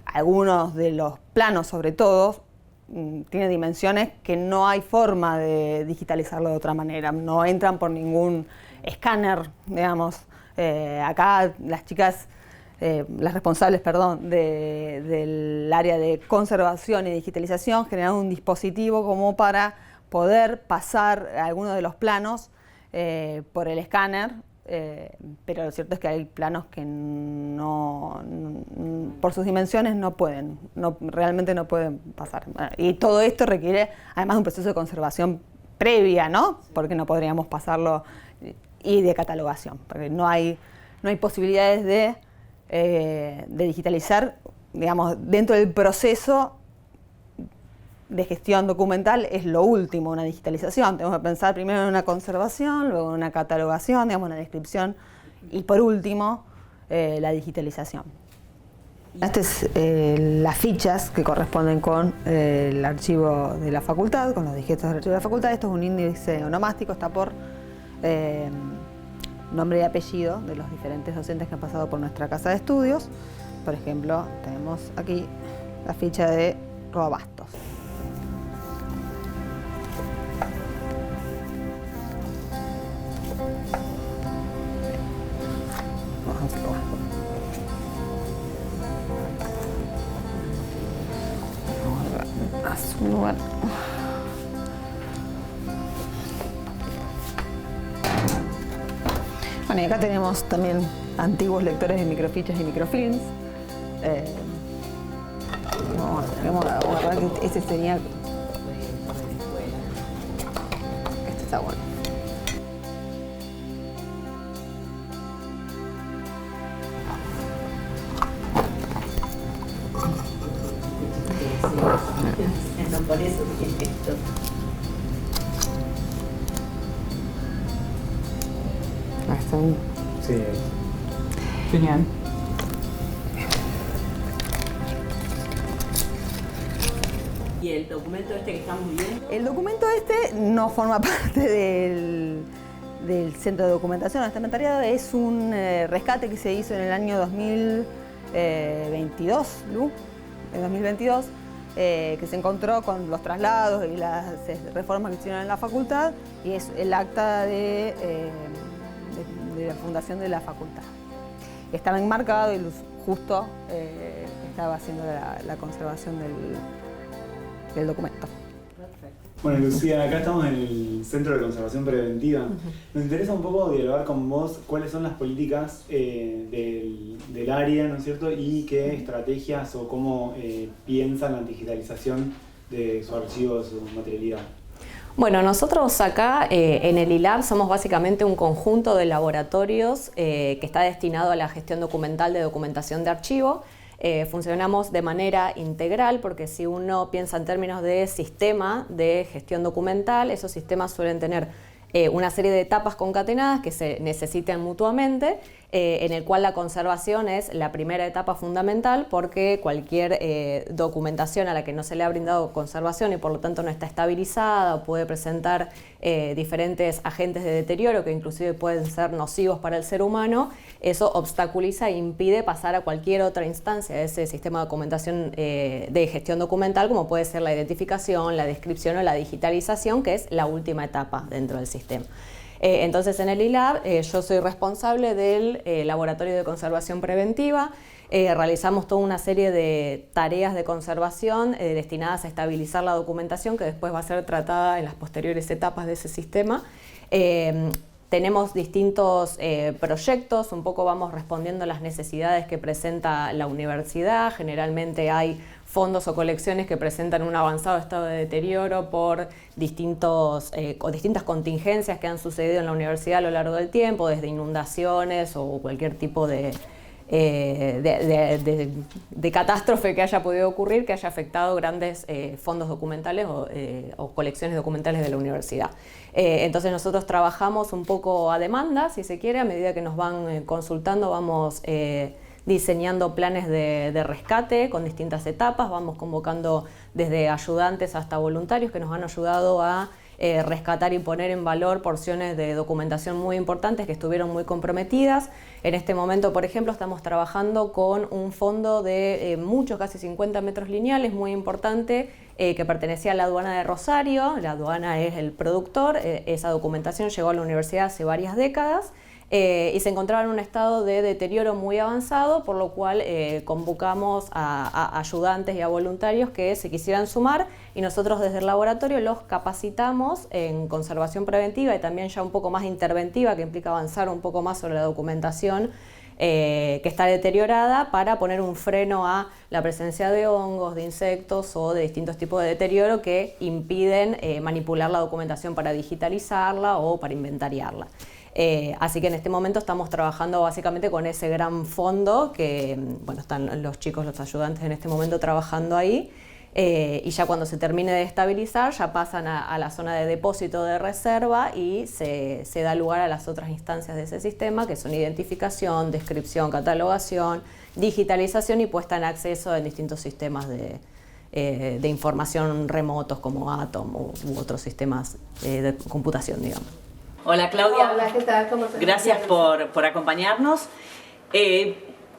algunos de los planos, sobre todo, tienen dimensiones que no hay forma de digitalizarlo de otra manera, no entran por ningún escáner, digamos. Acá las chicas, las responsables, del área de conservación y digitalización generaron un dispositivo como para poder pasar algunos de los planos por el escáner, pero lo cierto es que hay planos que por sus dimensiones realmente no pueden pasar. Y todo esto requiere además de un proceso de conservación previa, ¿no? Porque no podríamos pasarlo, y de catalogación, porque no hay posibilidades de digitalizar, digamos, dentro del proceso de gestión documental. Es lo último, una digitalización. Tenemos que pensar primero en una conservación, luego en una catalogación, digamos, una descripción, y por último, la digitalización. Estas es las fichas que corresponden con el archivo de la facultad, con los dígitos del archivo de la facultad. Esto es un índice onomástico, está por nombre y apellido de los diferentes docentes que han pasado por nuestra casa de estudios. Por ejemplo, tenemos aquí la ficha de Roa Bastos. Vamos a su lugar. Bueno, y acá tenemos también antiguos lectores de microfichas y microfilms. Vamos a guardar que este tenía. Este está bueno. Por eso esto. Ahí están. Sí. Genial. ¿Y el documento este que estamos viendo? El documento este no forma parte del Centro de Documentación o Inventariado, es un rescate que se hizo en el año 2022, en 2022, que se encontró con los traslados y las reformas que hicieron en la facultad, y es el acta de la fundación de la facultad. Estaba enmarcado y justo estaba haciendo la conservación del documento. Perfecto. Bueno, Lucía, acá estamos en el Centro de Conservación Preventiva. Nos interesa un poco dialogar con vos cuáles son las políticas del área, ¿no es cierto? Y qué estrategias o cómo piensan la digitalización de su archivo, de su materialidad. Bueno, nosotros acá en el ILAB somos básicamente un conjunto de laboratorios que está destinado a la gestión documental de documentación de archivo. Funcionamos de manera integral porque si uno piensa en términos de sistema de gestión documental, esos sistemas suelen tener una serie de etapas concatenadas que se necesitan mutuamente, en el cual la conservación es la primera etapa fundamental porque cualquier documentación a la que no se le ha brindado conservación y por lo tanto no está estabilizada o puede presentar diferentes agentes de deterioro que inclusive pueden ser nocivos para el ser humano, eso obstaculiza e impide pasar a cualquier otra instancia de ese sistema de documentación de gestión documental, como puede ser la identificación, la descripción o la digitalización, que es la última etapa dentro del sistema. Entonces en el ILAB yo soy responsable del Laboratorio de Conservación Preventiva. Realizamos toda una serie de tareas de conservación destinadas a estabilizar la documentación que después va a ser tratada en las posteriores etapas de ese sistema. Tenemos distintos proyectos, un poco vamos respondiendo a las necesidades que presenta la universidad. Generalmente hay fondos o colecciones que presentan un avanzado estado de deterioro por distintas contingencias que han sucedido en la universidad a lo largo del tiempo, desde inundaciones o cualquier tipo de catástrofe que haya podido ocurrir, que haya afectado grandes fondos documentales o colecciones documentales de la universidad. Entonces nosotros trabajamos un poco a demanda, si se quiere, a medida que nos van consultando vamos diseñando planes de rescate con distintas etapas, vamos convocando desde ayudantes hasta voluntarios que nos han ayudado a rescatar y poner en valor porciones de documentación muy importantes que estuvieron muy comprometidas. En este momento, por ejemplo, estamos trabajando con un fondo de muchos, casi 50 metros lineales, muy importante, que pertenecía a la aduana de Rosario. La aduana es el productor, esa documentación llegó a la universidad hace varias décadas. Y se encontraba en un estado de deterioro muy avanzado, por lo cual convocamos a ayudantes y a voluntarios que se quisieran sumar y nosotros desde el laboratorio los capacitamos en conservación preventiva y también ya un poco más interventiva, que implica avanzar un poco más sobre la documentación que está deteriorada para poner un freno a la presencia de hongos, de insectos o de distintos tipos de deterioro que impiden manipular la documentación para digitalizarla o para inventariarla. Así que en este momento estamos trabajando básicamente con ese gran fondo que, bueno, están los chicos, los ayudantes en este momento trabajando ahí y ya cuando se termine de estabilizar ya pasan a la zona de depósito de reserva y se da lugar a las otras instancias de ese sistema que son identificación, descripción, catalogación, digitalización y puesta en acceso en distintos sistemas de información remotos como Atom u otros sistemas de computación, digamos. Hola Claudia. Hola, ¿qué tal? ¿Cómo estás? Gracias por acompañarnos.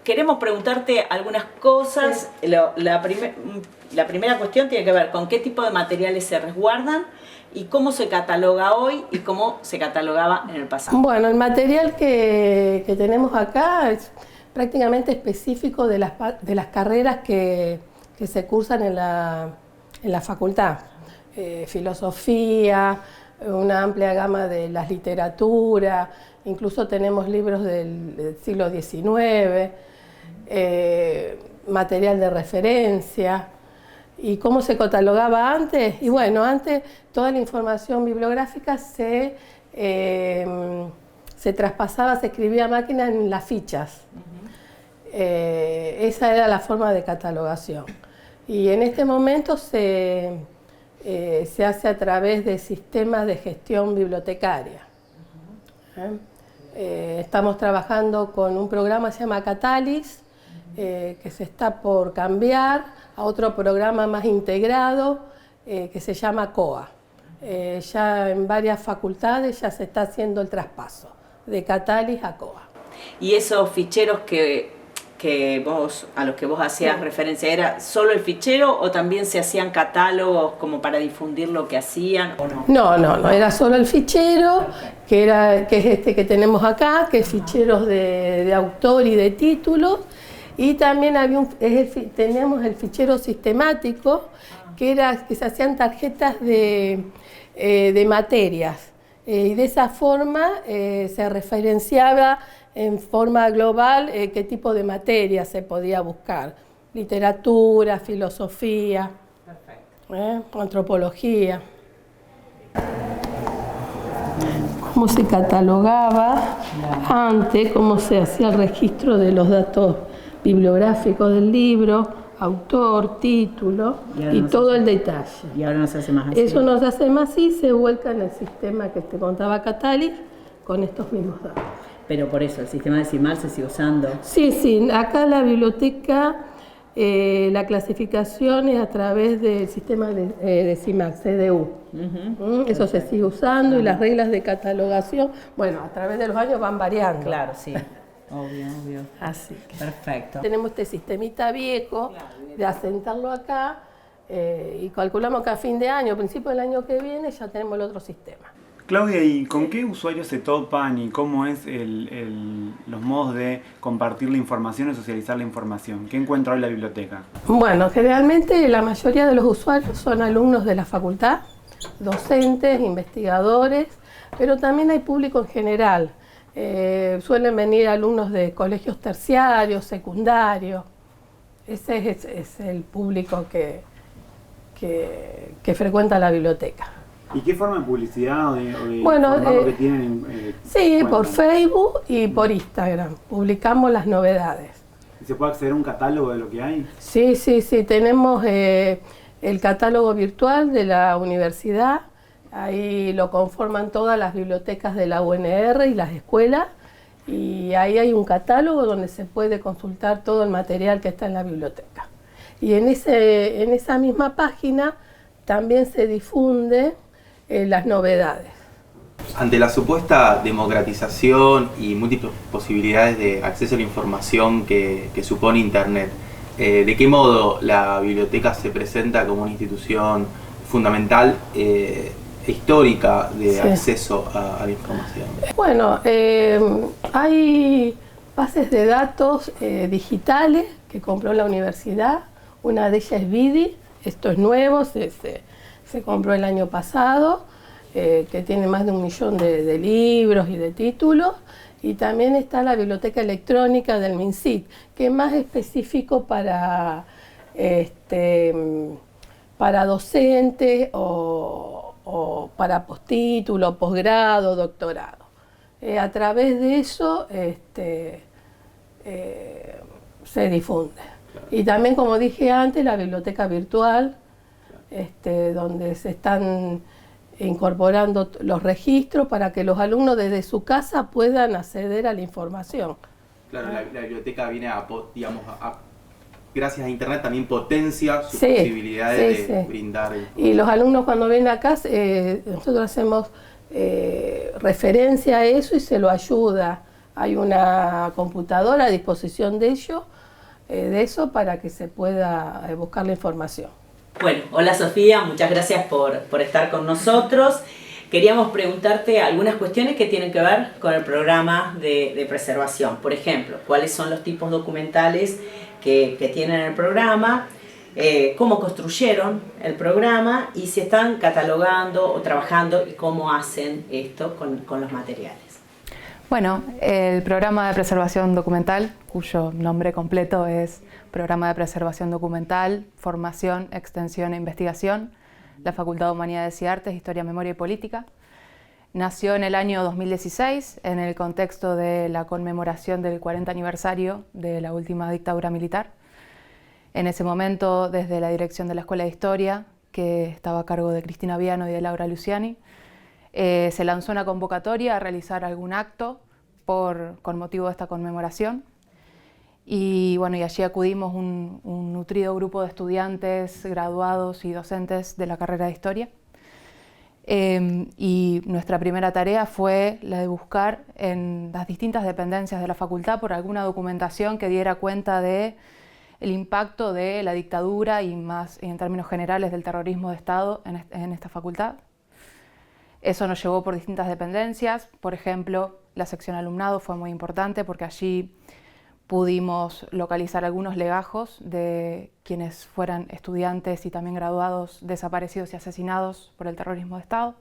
Queremos preguntarte algunas cosas. Sí. La primera cuestión tiene que ver con qué tipo de materiales se resguardan y cómo se cataloga hoy y cómo se catalogaba en el pasado. Bueno, el material que tenemos acá es prácticamente específico de las carreras que se cursan en la facultad. Filosofía, una amplia gama de las literaturas, incluso tenemos libros del siglo XIX, material de referencia. ¿Y cómo se catalogaba antes? Y bueno, antes toda la información bibliográfica se traspasaba, se escribía a máquina en las fichas. Esa era la forma de catalogación. Y en este momento se hace a través de sistemas de gestión bibliotecaria. Estamos trabajando con un programa que se llama Catalys, que se está por cambiar a otro programa más integrado que se llama COA. Ya en varias facultades ya se está haciendo el traspaso de Catalys a COA. ¿Y esos ficheros a los que vos hacías referencia, era solo el fichero o también se hacían catálogos como para difundir lo que hacían o no? No, era solo el fichero, que es este que tenemos acá, que es ficheros de autor y de títulos, Y también teníamos el fichero sistemático, que se hacían tarjetas de materias. Y de esa forma se referenciaba en forma global qué tipo de materia se podía buscar. Literatura, filosofía, antropología. Cómo se catalogaba antes, cómo se hacía el registro de los datos bibliográficos del libro, autor, título y todo el detalle. Y ahora no se hace más así. Eso no se hace más así, se vuelca en el sistema que te contaba Catalis con estos mismos datos. Pero por eso, el sistema decimal se sigue usando. Sí, acá la biblioteca, la clasificación es a través del sistema decimal, CDU. Eso se sigue usando y las reglas de catalogación, bueno, a través de los años van variando. Claro, sí. Obvio. Así que perfecto. Tenemos este sistemita viejo de asentarlo acá y calculamos que a fin de año, principio del año que viene, ya tenemos el otro sistema. Claudia, ¿y con qué usuarios se topan y cómo es los modos de compartir la información y socializar la información? ¿Qué encuentra hoy la biblioteca? Bueno, generalmente la mayoría de los usuarios son alumnos de la facultad, docentes, investigadores, pero también hay público en general. Suelen venir alumnos de colegios terciarios, secundarios. Ese es el público que frecuenta la biblioteca. ¿Y qué forma de publicidad o de formato que tienen? Sí, por Facebook y por Instagram. Publicamos las novedades. ¿Y se puede acceder a un catálogo de lo que hay? Sí. Tenemos el catálogo virtual de la universidad. Ahí lo conforman todas las bibliotecas de la UNR y las escuelas. Y ahí hay un catálogo donde se puede consultar todo el material que está en la biblioteca. Y en esa misma página también se difunde las novedades. Ante la supuesta democratización y múltiples posibilidades de acceso a la información que supone Internet, ¿de qué modo la biblioteca se presenta como una institución fundamental histórica de acceso a la información? Bueno, hay bases de datos digitales que compró la universidad. Una de ellas es Vidi, esto es nuevo, se compró el año pasado, que tiene más de 1 millón de libros y de títulos. Y también está la biblioteca electrónica del MinSit, que es más específico para docentes o para postítulo, posgrado, doctorado. A través de eso se difunde. Y también, como dije antes, la biblioteca virtual, donde se están incorporando los registros para que los alumnos desde su casa puedan acceder a la información. Claro, la biblioteca viene gracias a Internet también potencia sus posibilidades de brindar. Y los alumnos cuando vienen acá, nosotros hacemos referencia a eso y se lo ayuda. Hay una computadora a disposición de ellos, de eso, para que se pueda buscar la información. Bueno, hola Sofía, muchas gracias por estar con nosotros. Queríamos preguntarte algunas cuestiones que tienen que ver con el programa de preservación. Por ejemplo, ¿cuáles son los tipos documentales que tienen el programa? ¿Cómo construyeron el programa? Y si están catalogando o trabajando y cómo hacen esto con los materiales. Bueno, el programa de preservación documental, cuyo nombre completo es Programa de Preservación Documental, Formación, Extensión e Investigación, la Facultad de Humanidades y Artes, Historia, Memoria y Política. Nació en el año 2016 en el contexto de la conmemoración del 40 aniversario de la última dictadura militar. En ese momento, desde la dirección de la Escuela de Historia, que estaba a cargo de Cristina Viano y de Laura Luciani, se lanzó una convocatoria a realizar algún acto con motivo de esta conmemoración. Y bueno, y allí acudimos un nutrido grupo de estudiantes, graduados y docentes de la carrera de Historia. Y nuestra primera tarea fue la de buscar en las distintas dependencias de la facultad por alguna documentación que diera cuenta de el impacto de la dictadura y más en términos generales del terrorismo de Estado en esta facultad. Eso nos llevó por distintas dependencias. Por ejemplo, la sección alumnado fue muy importante porque allí pudimos localizar algunos legajos de quienes fueran estudiantes y también graduados desaparecidos y asesinados por el terrorismo de Estado.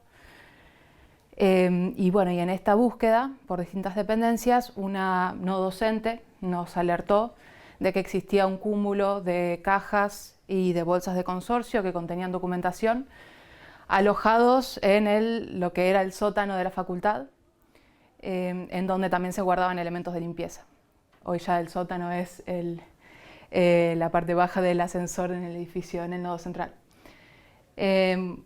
Y bueno, y en esta búsqueda por distintas dependencias, una no docente nos alertó de que existía un cúmulo de cajas y de bolsas de consorcio que contenían documentación alojados en lo que era el sótano de la facultad, en donde también se guardaban elementos de limpieza. Hoy ya el sótano es la parte baja del ascensor en el edificio, en el nodo central.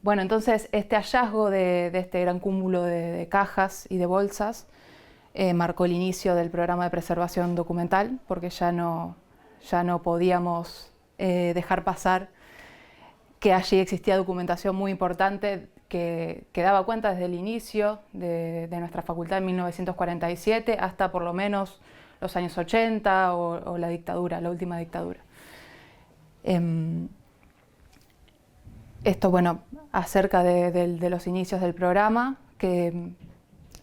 Bueno, entonces este hallazgo de este gran cúmulo de cajas y de bolsas marcó el inicio del programa de preservación documental, porque ya no podíamos dejar pasar que allí existía documentación muy importante que daba cuenta desde el inicio de nuestra facultad en 1947 hasta por lo menos los años 80 o la dictadura, la última dictadura. Esto, bueno, acerca de los inicios del programa, que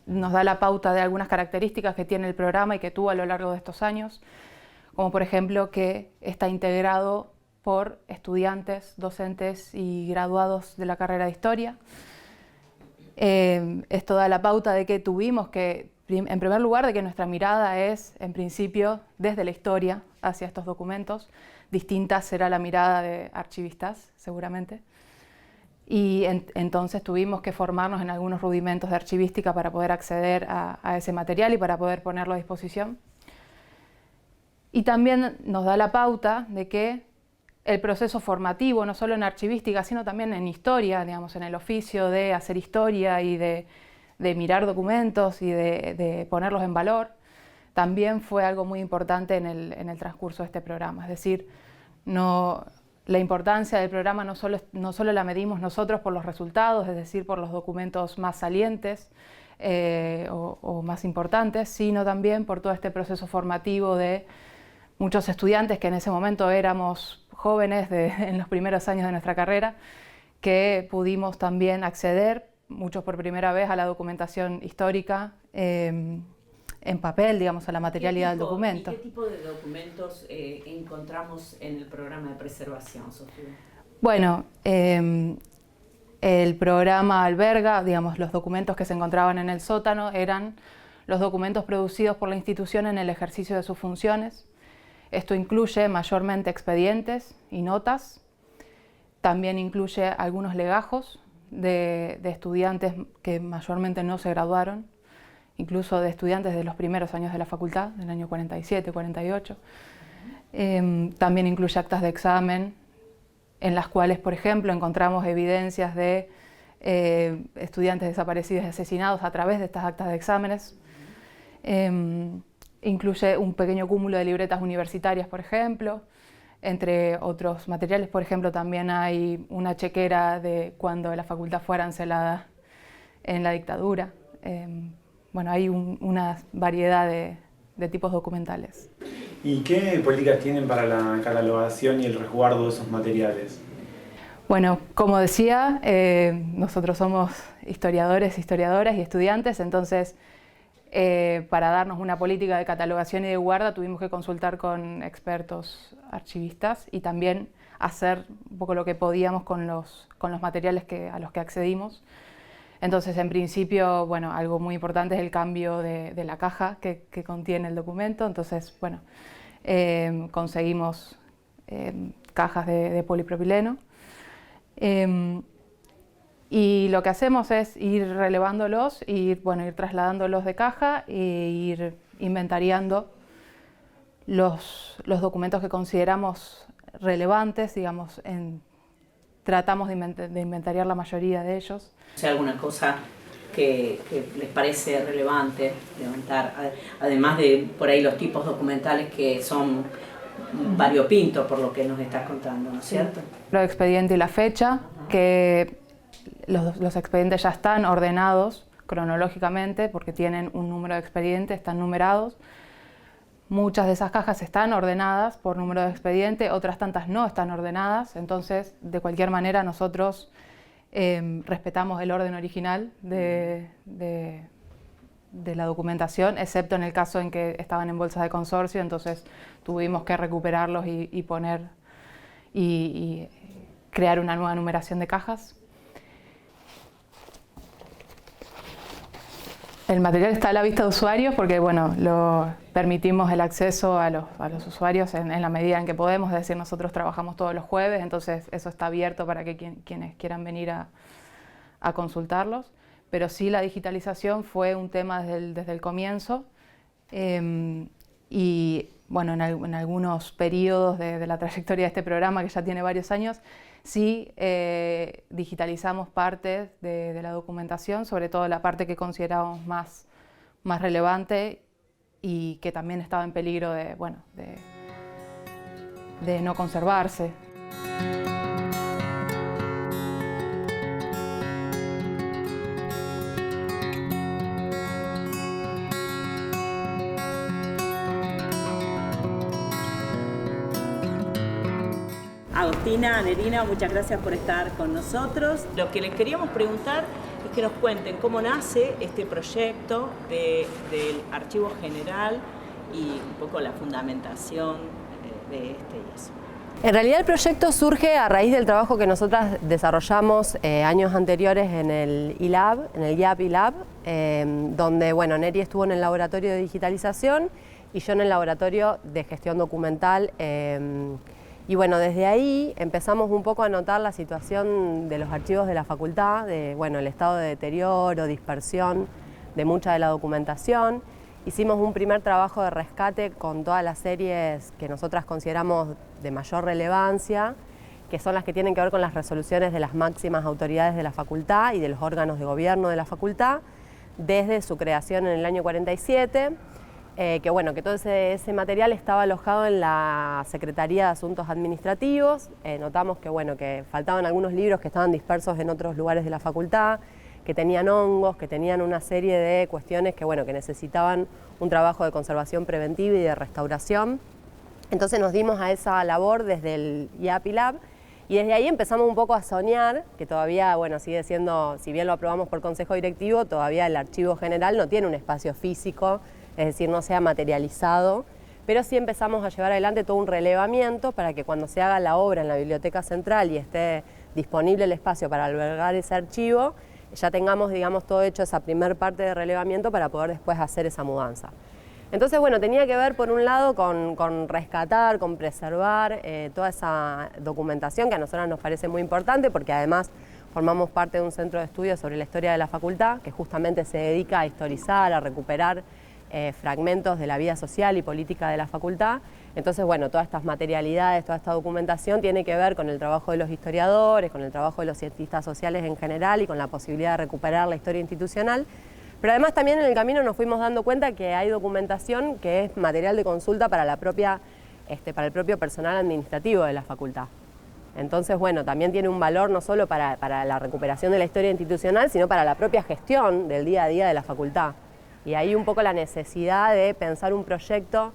nos da la pauta de algunas características que tiene el programa y que tuvo a lo largo de estos años, como por ejemplo que está integrado por estudiantes, docentes y graduados de la carrera de Historia. Esto da la pauta de que tuvimos que, en primer lugar, de que nuestra mirada es, en principio, desde la historia hacia estos documentos. Distinta será la mirada de archivistas, seguramente. Y entonces tuvimos que formarnos en algunos rudimentos de archivística para poder acceder a ese material y para poder ponerlo a disposición. Y también nos da la pauta de que el proceso formativo, no solo en archivística, sino también en historia, digamos, en el oficio de hacer historia y de mirar documentos y de ponerlos en valor, también fue algo muy importante en el transcurso de este programa. Es decir, la importancia del programa no solo la medimos nosotros por los resultados, es decir, por los documentos más salientes o más importantes, sino también por todo este proceso formativo de muchos estudiantes que en ese momento éramos jóvenes en los primeros años de nuestra carrera, que pudimos también acceder, muchos por primera vez, a la documentación histórica en papel, digamos, a la materialidad del documento. ¿Y qué tipo de documentos encontramos en el programa de preservación, Sofía? Bueno, el programa alberga, digamos, los documentos que se encontraban en el sótano eran los documentos producidos por la institución en el ejercicio de sus funciones. Esto incluye mayormente expedientes y notas, también incluye algunos legajos de estudiantes que mayormente no se graduaron, incluso de estudiantes de los primeros años de la facultad, del año 47, 48. También incluye actas de examen, en las cuales, por ejemplo, encontramos evidencias de estudiantes desaparecidos y asesinados a través de estas actas de exámenes. Incluye un pequeño cúmulo de libretas universitarias, por ejemplo. Entre otros materiales, por ejemplo, también hay una chequera de cuando la facultad fue arancelada en la dictadura. Bueno, hay una variedad de tipos documentales. ¿Y qué políticas tienen para la catalogación y el resguardo de esos materiales? Bueno, como decía, nosotros somos historiadores, historiadoras y estudiantes, entonces para darnos una política de catalogación y de guarda tuvimos que consultar con expertos archivistas y también hacer un poco lo que podíamos con los materiales a los que accedimos. Entonces, en principio, bueno, algo muy importante es el cambio de la caja que contiene el documento. Entonces, bueno, conseguimos cajas de polipropileno. Y lo que hacemos es ir relevándolos, ir trasladándolos de caja e ir inventariando los documentos que consideramos relevantes, digamos, tratamos de inventariar la mayoría de ellos. O sea, alguna cosa que les parece relevante levantar, además de por ahí los tipos documentales que son variopintos por lo que nos estás contando, ¿no es cierto? El expediente y la fecha, que los expedientes ya están ordenados cronológicamente porque tienen un número de expedientes, están numerados. Muchas de esas cajas están ordenadas por número de expediente, otras tantas no están ordenadas, entonces de cualquier manera nosotros respetamos el orden original de de la documentación, excepto en el caso en que estaban en bolsas de consorcio, entonces tuvimos que recuperarlos y poner y crear una nueva numeración de cajas. El material está a la vista de usuarios porque, bueno, permitimos el acceso a los usuarios en la medida en que podemos, es decir, nosotros trabajamos todos los jueves, entonces eso está abierto para que quienes quieran venir a consultarlos. Pero sí, la digitalización fue un tema desde el comienzo y, bueno, en algunos periodos de la trayectoria de este programa, que ya tiene varios años, sí digitalizamos partes de la documentación, sobre todo la parte que considerábamos más relevante y que también estaba en peligro de no conservarse. Agostina, Nerina, muchas gracias por estar con nosotros. Lo que les queríamos preguntar es que nos cuenten cómo nace este proyecto del Archivo General y un poco la fundamentación de este y eso. En realidad el proyecto surge a raíz del trabajo que nosotras desarrollamos años anteriores en el ILAB, en el IAP ILAB, donde, bueno, Neri estuvo en el laboratorio de digitalización y yo en el laboratorio de gestión documental. Y bueno, desde ahí empezamos un poco a notar la situación de los archivos de la facultad, el estado de deterioro, dispersión de mucha de la documentación. Hicimos un primer trabajo de rescate con todas las series que nosotras consideramos de mayor relevancia, que son las que tienen que ver con las resoluciones de las máximas autoridades de la facultad y de los órganos de gobierno de la facultad, desde su creación en el año 47, que todo ese material estaba alojado en la Secretaría de Asuntos Administrativos. Notamos que faltaban algunos libros que estaban dispersos en otros lugares de la facultad, que tenían hongos, que tenían una serie de cuestiones que necesitaban un trabajo de conservación preventiva y de restauración. Entonces nos dimos a esa labor desde el IAP ILAB y desde ahí empezamos un poco a soñar, que todavía sigue siendo, si bien lo aprobamos por Consejo Directivo, todavía el Archivo General no tiene un espacio físico, es decir, no se ha materializado, pero sí empezamos a llevar adelante todo un relevamiento para que cuando se haga la obra en la Biblioteca Central y esté disponible el espacio para albergar ese archivo, ya tengamos, todo hecho esa primer parte de relevamiento para poder después hacer esa mudanza. Entonces, tenía que ver por un lado con rescatar, con preservar toda esa documentación que a nosotros nos parece muy importante porque además formamos parte de un centro de estudios sobre la historia de la facultad que justamente se dedica a historizar, a recuperar fragmentos de la vida social y política de la facultad. Entonces, todas estas materialidades, toda esta documentación tiene que ver con el trabajo de los historiadores, con el trabajo de los cientistas sociales en general y con la posibilidad de recuperar la historia institucional. Pero además también en el camino nos fuimos dando cuenta que hay documentación que es material de consulta para para el propio personal administrativo de la facultad. Entonces, también tiene un valor no solo para la recuperación de la historia institucional, sino para la propia gestión del día a día de la facultad. Y ahí un poco la necesidad de pensar un proyecto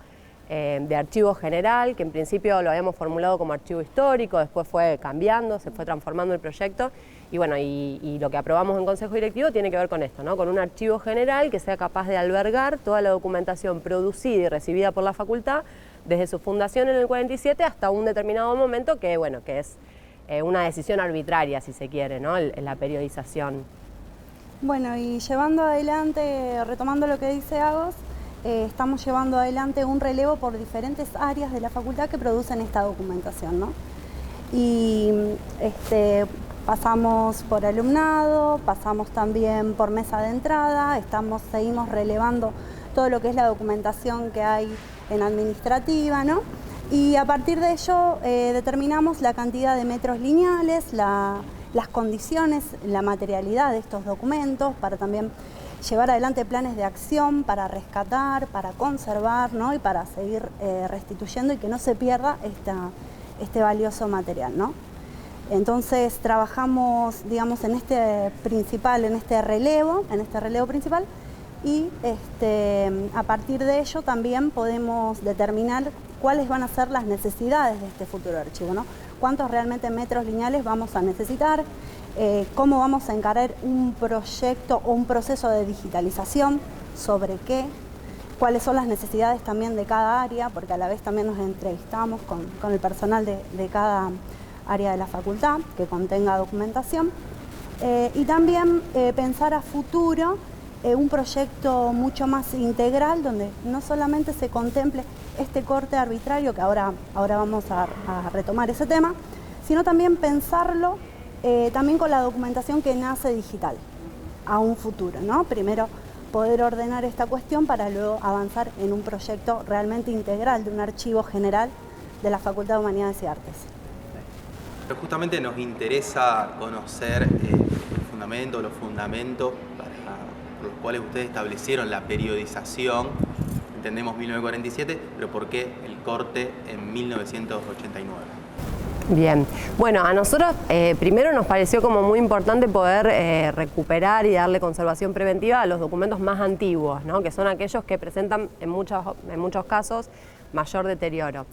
de archivo general, que en principio lo habíamos formulado como archivo histórico, después fue cambiando, se fue transformando el proyecto, y lo que aprobamos en Consejo Directivo tiene que ver con esto, con un archivo general que sea capaz de albergar toda la documentación producida y recibida por la facultad desde su fundación en el 47 hasta un determinado momento que es una decisión arbitraria, si se quiere, la periodización. Bueno, y llevando adelante, retomando lo que dice Agos, estamos llevando adelante un relevo por diferentes áreas de la facultad que producen esta documentación, Y pasamos por alumnado, pasamos también por mesa de entrada, seguimos relevando todo lo que es la documentación que hay en administrativa, Y a partir de ello determinamos la cantidad de metros lineales, las condiciones, la materialidad de estos documentos para también llevar adelante planes de acción para rescatar, para conservar, y para seguir restituyendo y que no se pierda este valioso material, Entonces trabajamos, en este relevo principal y a partir de ello también podemos determinar cuáles van a ser las necesidades de este futuro archivo, ¿Cuántos realmente metros lineales vamos a necesitar? cómo vamos a encarar un proyecto o un proceso de digitalización, sobre qué, cuáles son las necesidades también de cada área, porque a la vez también nos entrevistamos con el personal de cada área de la facultad que contenga documentación. Y también pensar a futuro un proyecto mucho más integral, donde no solamente se contemple este corte arbitrario, que ahora vamos a retomar ese tema, sino también pensarlo también con la documentación que nace digital a un futuro, ¿no? Primero poder ordenar esta cuestión para luego avanzar en un proyecto realmente integral de un archivo general de la Facultad de Humanidades y Artes. Pero justamente nos interesa conocer el fundamento, los fundamentos por los cuales ustedes establecieron la periodización. Entendemos 1947, pero ¿por qué el corte en 1989? Bien, bueno, a nosotros primero nos pareció como muy importante poder recuperar y darle conservación preventiva a los documentos más antiguos, ¿no? Que son aquellos que presentan en muchos casos mayor deterioro.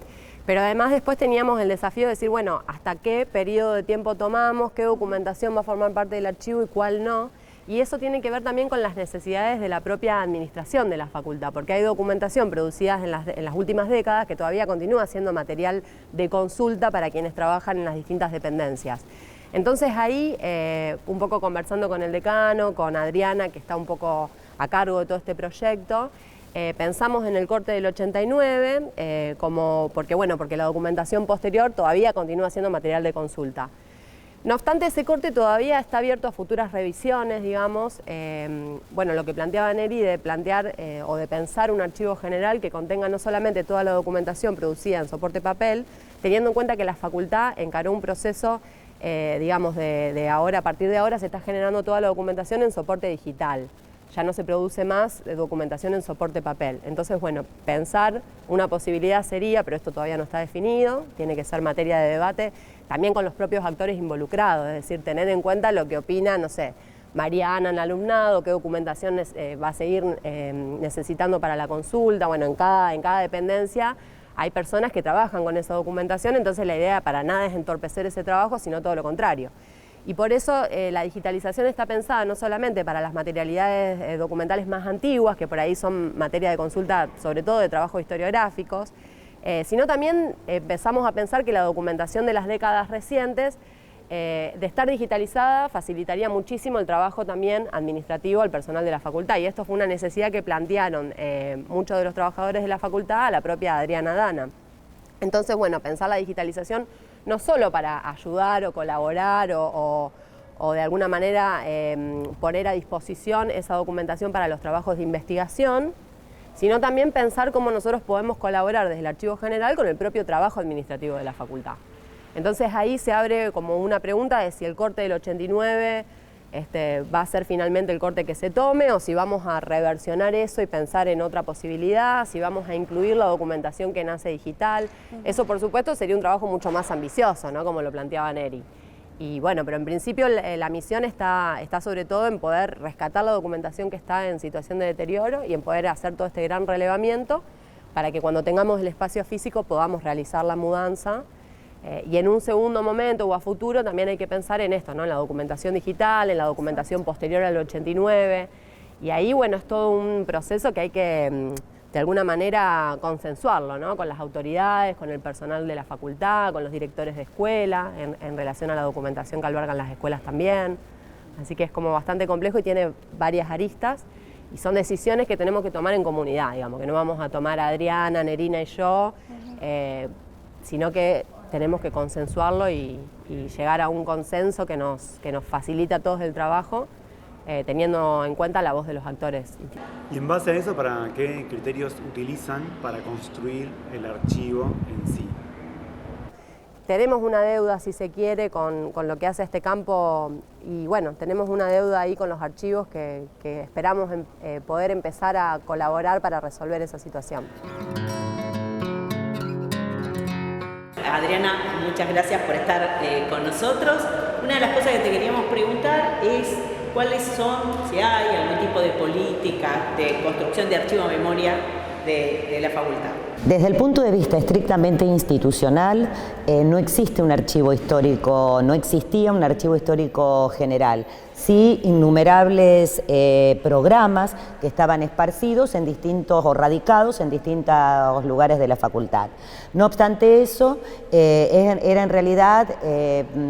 Pero además después teníamos el desafío de decir, bueno, ¿hasta qué periodo de tiempo tomamos? ¿Qué documentación va a formar parte del archivo y cuál no? Y eso tiene que ver también con las necesidades de la propia administración de la facultad, porque hay documentación producida en las últimas décadas que todavía continúa siendo material de consulta para quienes trabajan en las distintas dependencias. Entonces ahí, un poco conversando con el decano, con Adriana, que está un poco a cargo de todo este proyecto, pensamos en el corte del 89, porque la documentación posterior todavía continúa siendo material de consulta. No obstante, ese corte todavía está abierto a futuras revisiones, digamos. Lo que planteaba Neri de plantear o de pensar un archivo general que contenga no solamente toda la documentación producida en soporte papel, teniendo en cuenta que la facultad encaró un proceso, a partir de ahora se está generando toda la documentación en soporte digital. Ya no se produce más documentación en soporte papel. Entonces, bueno, pensar una posibilidad sería, pero esto todavía no está definido, tiene que ser materia de debate, también con los propios actores involucrados, es decir, tener en cuenta lo que opina, no sé, Mariana en el alumnado, qué documentación va a seguir necesitando para la consulta. Bueno, en cada dependencia hay personas que trabajan con esa documentación, entonces la idea para nada es entorpecer ese trabajo, sino todo lo contrario. Y por eso la digitalización está pensada no solamente para las materialidades documentales más antiguas, que por ahí son materia de consulta, sobre todo de trabajos historiográficos, sino también empezamos a pensar que la documentación de las décadas recientes, de estar digitalizada, facilitaría muchísimo el trabajo también administrativo al personal de la facultad. Y esto fue una necesidad que plantearon muchos de los trabajadores de la facultad a la propia Adriana Dana. Entonces, bueno, pensar la digitalización no solo para ayudar o colaborar o de alguna manera poner a disposición esa documentación para los trabajos de investigación, sino también pensar cómo nosotros podemos colaborar desde el Archivo General con el propio trabajo administrativo de la facultad. Entonces ahí se abre como una pregunta de si el corte del 89 va a ser finalmente el corte que se tome, o si vamos a reversionar eso y pensar en otra posibilidad, si vamos a incluir la documentación que nace digital. Eso, por supuesto, sería un trabajo mucho más ambicioso, ¿no? Como lo planteaba Neri. Y bueno, pero en principio la misión está sobre todo en poder rescatar la documentación que está en situación de deterioro y en poder hacer todo este gran relevamiento para que cuando tengamos el espacio físico podamos realizar la mudanza. Y en un segundo momento o a futuro también hay que pensar en esto, ¿no? En la documentación digital, en la documentación posterior al 89. Y ahí, bueno, es todo un proceso que hay que, de alguna manera, consensuarlo, ¿no? Con las autoridades, con el personal de la facultad, con los directores de escuela, en relación a la documentación que albergan las escuelas también. Así que es como bastante complejo y tiene varias aristas. Y son decisiones que tenemos que tomar en comunidad, digamos, que no vamos a tomar a Adriana, Nerina y yo, sino que tenemos que consensuarlo y llegar a un consenso que nos facilite a todos el trabajo, teniendo en cuenta la voz de los actores. Y en base a eso, ¿para qué criterios utilizan para construir el archivo en sí? Tenemos una deuda, si se quiere, con lo que hace este campo, y bueno, tenemos una deuda ahí con los archivos que esperamos poder empezar a colaborar para resolver esa situación. Adriana, muchas gracias por estar con nosotros. Una de las cosas que te queríamos preguntar es cuáles son, si hay algún tipo de política de construcción de archivo memoria de la facultad. Desde el punto de vista estrictamente institucional, no existe un archivo histórico, no existía un archivo histórico general. Sí, innumerables programas que estaban esparcidos en distintos o radicados en distintos lugares de la facultad. No obstante eso, era en realidad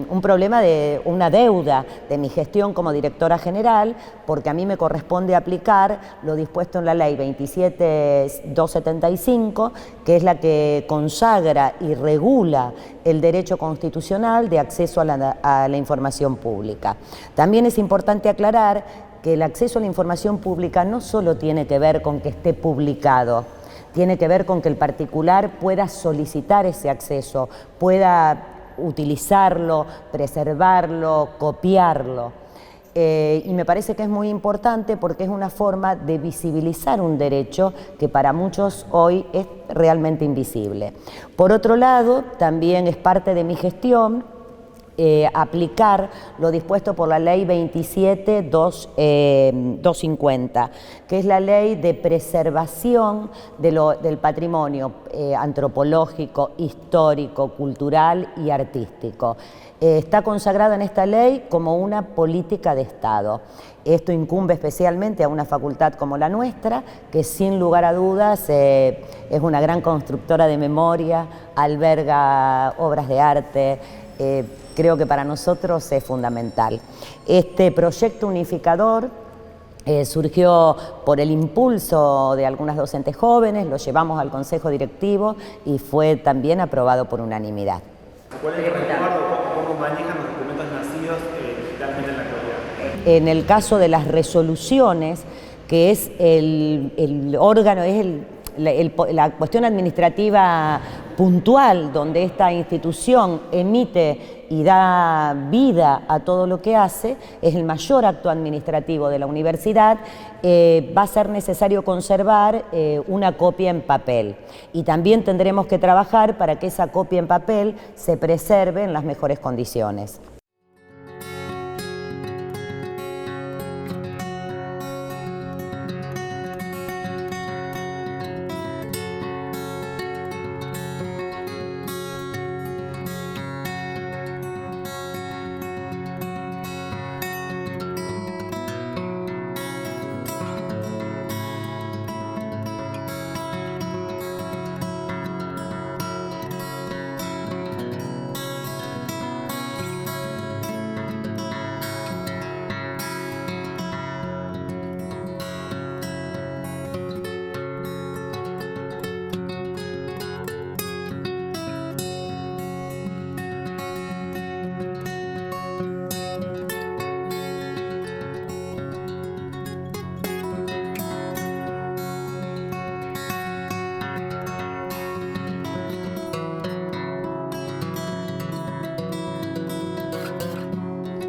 un problema de una deuda de mi gestión como directora general, porque a mí me corresponde aplicar lo dispuesto en la ley 27275, que es la que consagra y regula el derecho constitucional de acceso a la información pública. También es importante aclarar que el acceso a la información pública no solo tiene que ver con que esté publicado, tiene que ver con que el particular pueda solicitar ese acceso, pueda utilizarlo, preservarlo, copiarlo. Y me parece que es muy importante porque es una forma de visibilizar un derecho que para muchos hoy es realmente invisible. Por otro lado, también es parte de mi gestión aplicar lo dispuesto por la ley 27250, que es la ley de preservación del patrimonio antropológico, histórico, cultural y artístico. Está consagrada en esta ley como una política de Estado. Esto incumbe especialmente a una facultad como la nuestra, que sin lugar a dudas es una gran constructora de memoria, alberga obras de arte. Creo que para nosotros es fundamental. Este proyecto unificador surgió por el impulso de algunas docentes jóvenes, lo llevamos al Consejo Directivo y fue también aprobado por unanimidad. ¿Cuál es el recuerdo? ¿Cómo manejan los documentos nacidos digitalmente en la actualidad? En el caso de las resoluciones, que es el órgano, es la cuestión administrativa puntual donde esta institución emite y da vida a todo lo que hace, es el mayor acto administrativo de la universidad, va a ser necesario conservar una copia en papel y también tendremos que trabajar para que esa copia en papel se preserve en las mejores condiciones.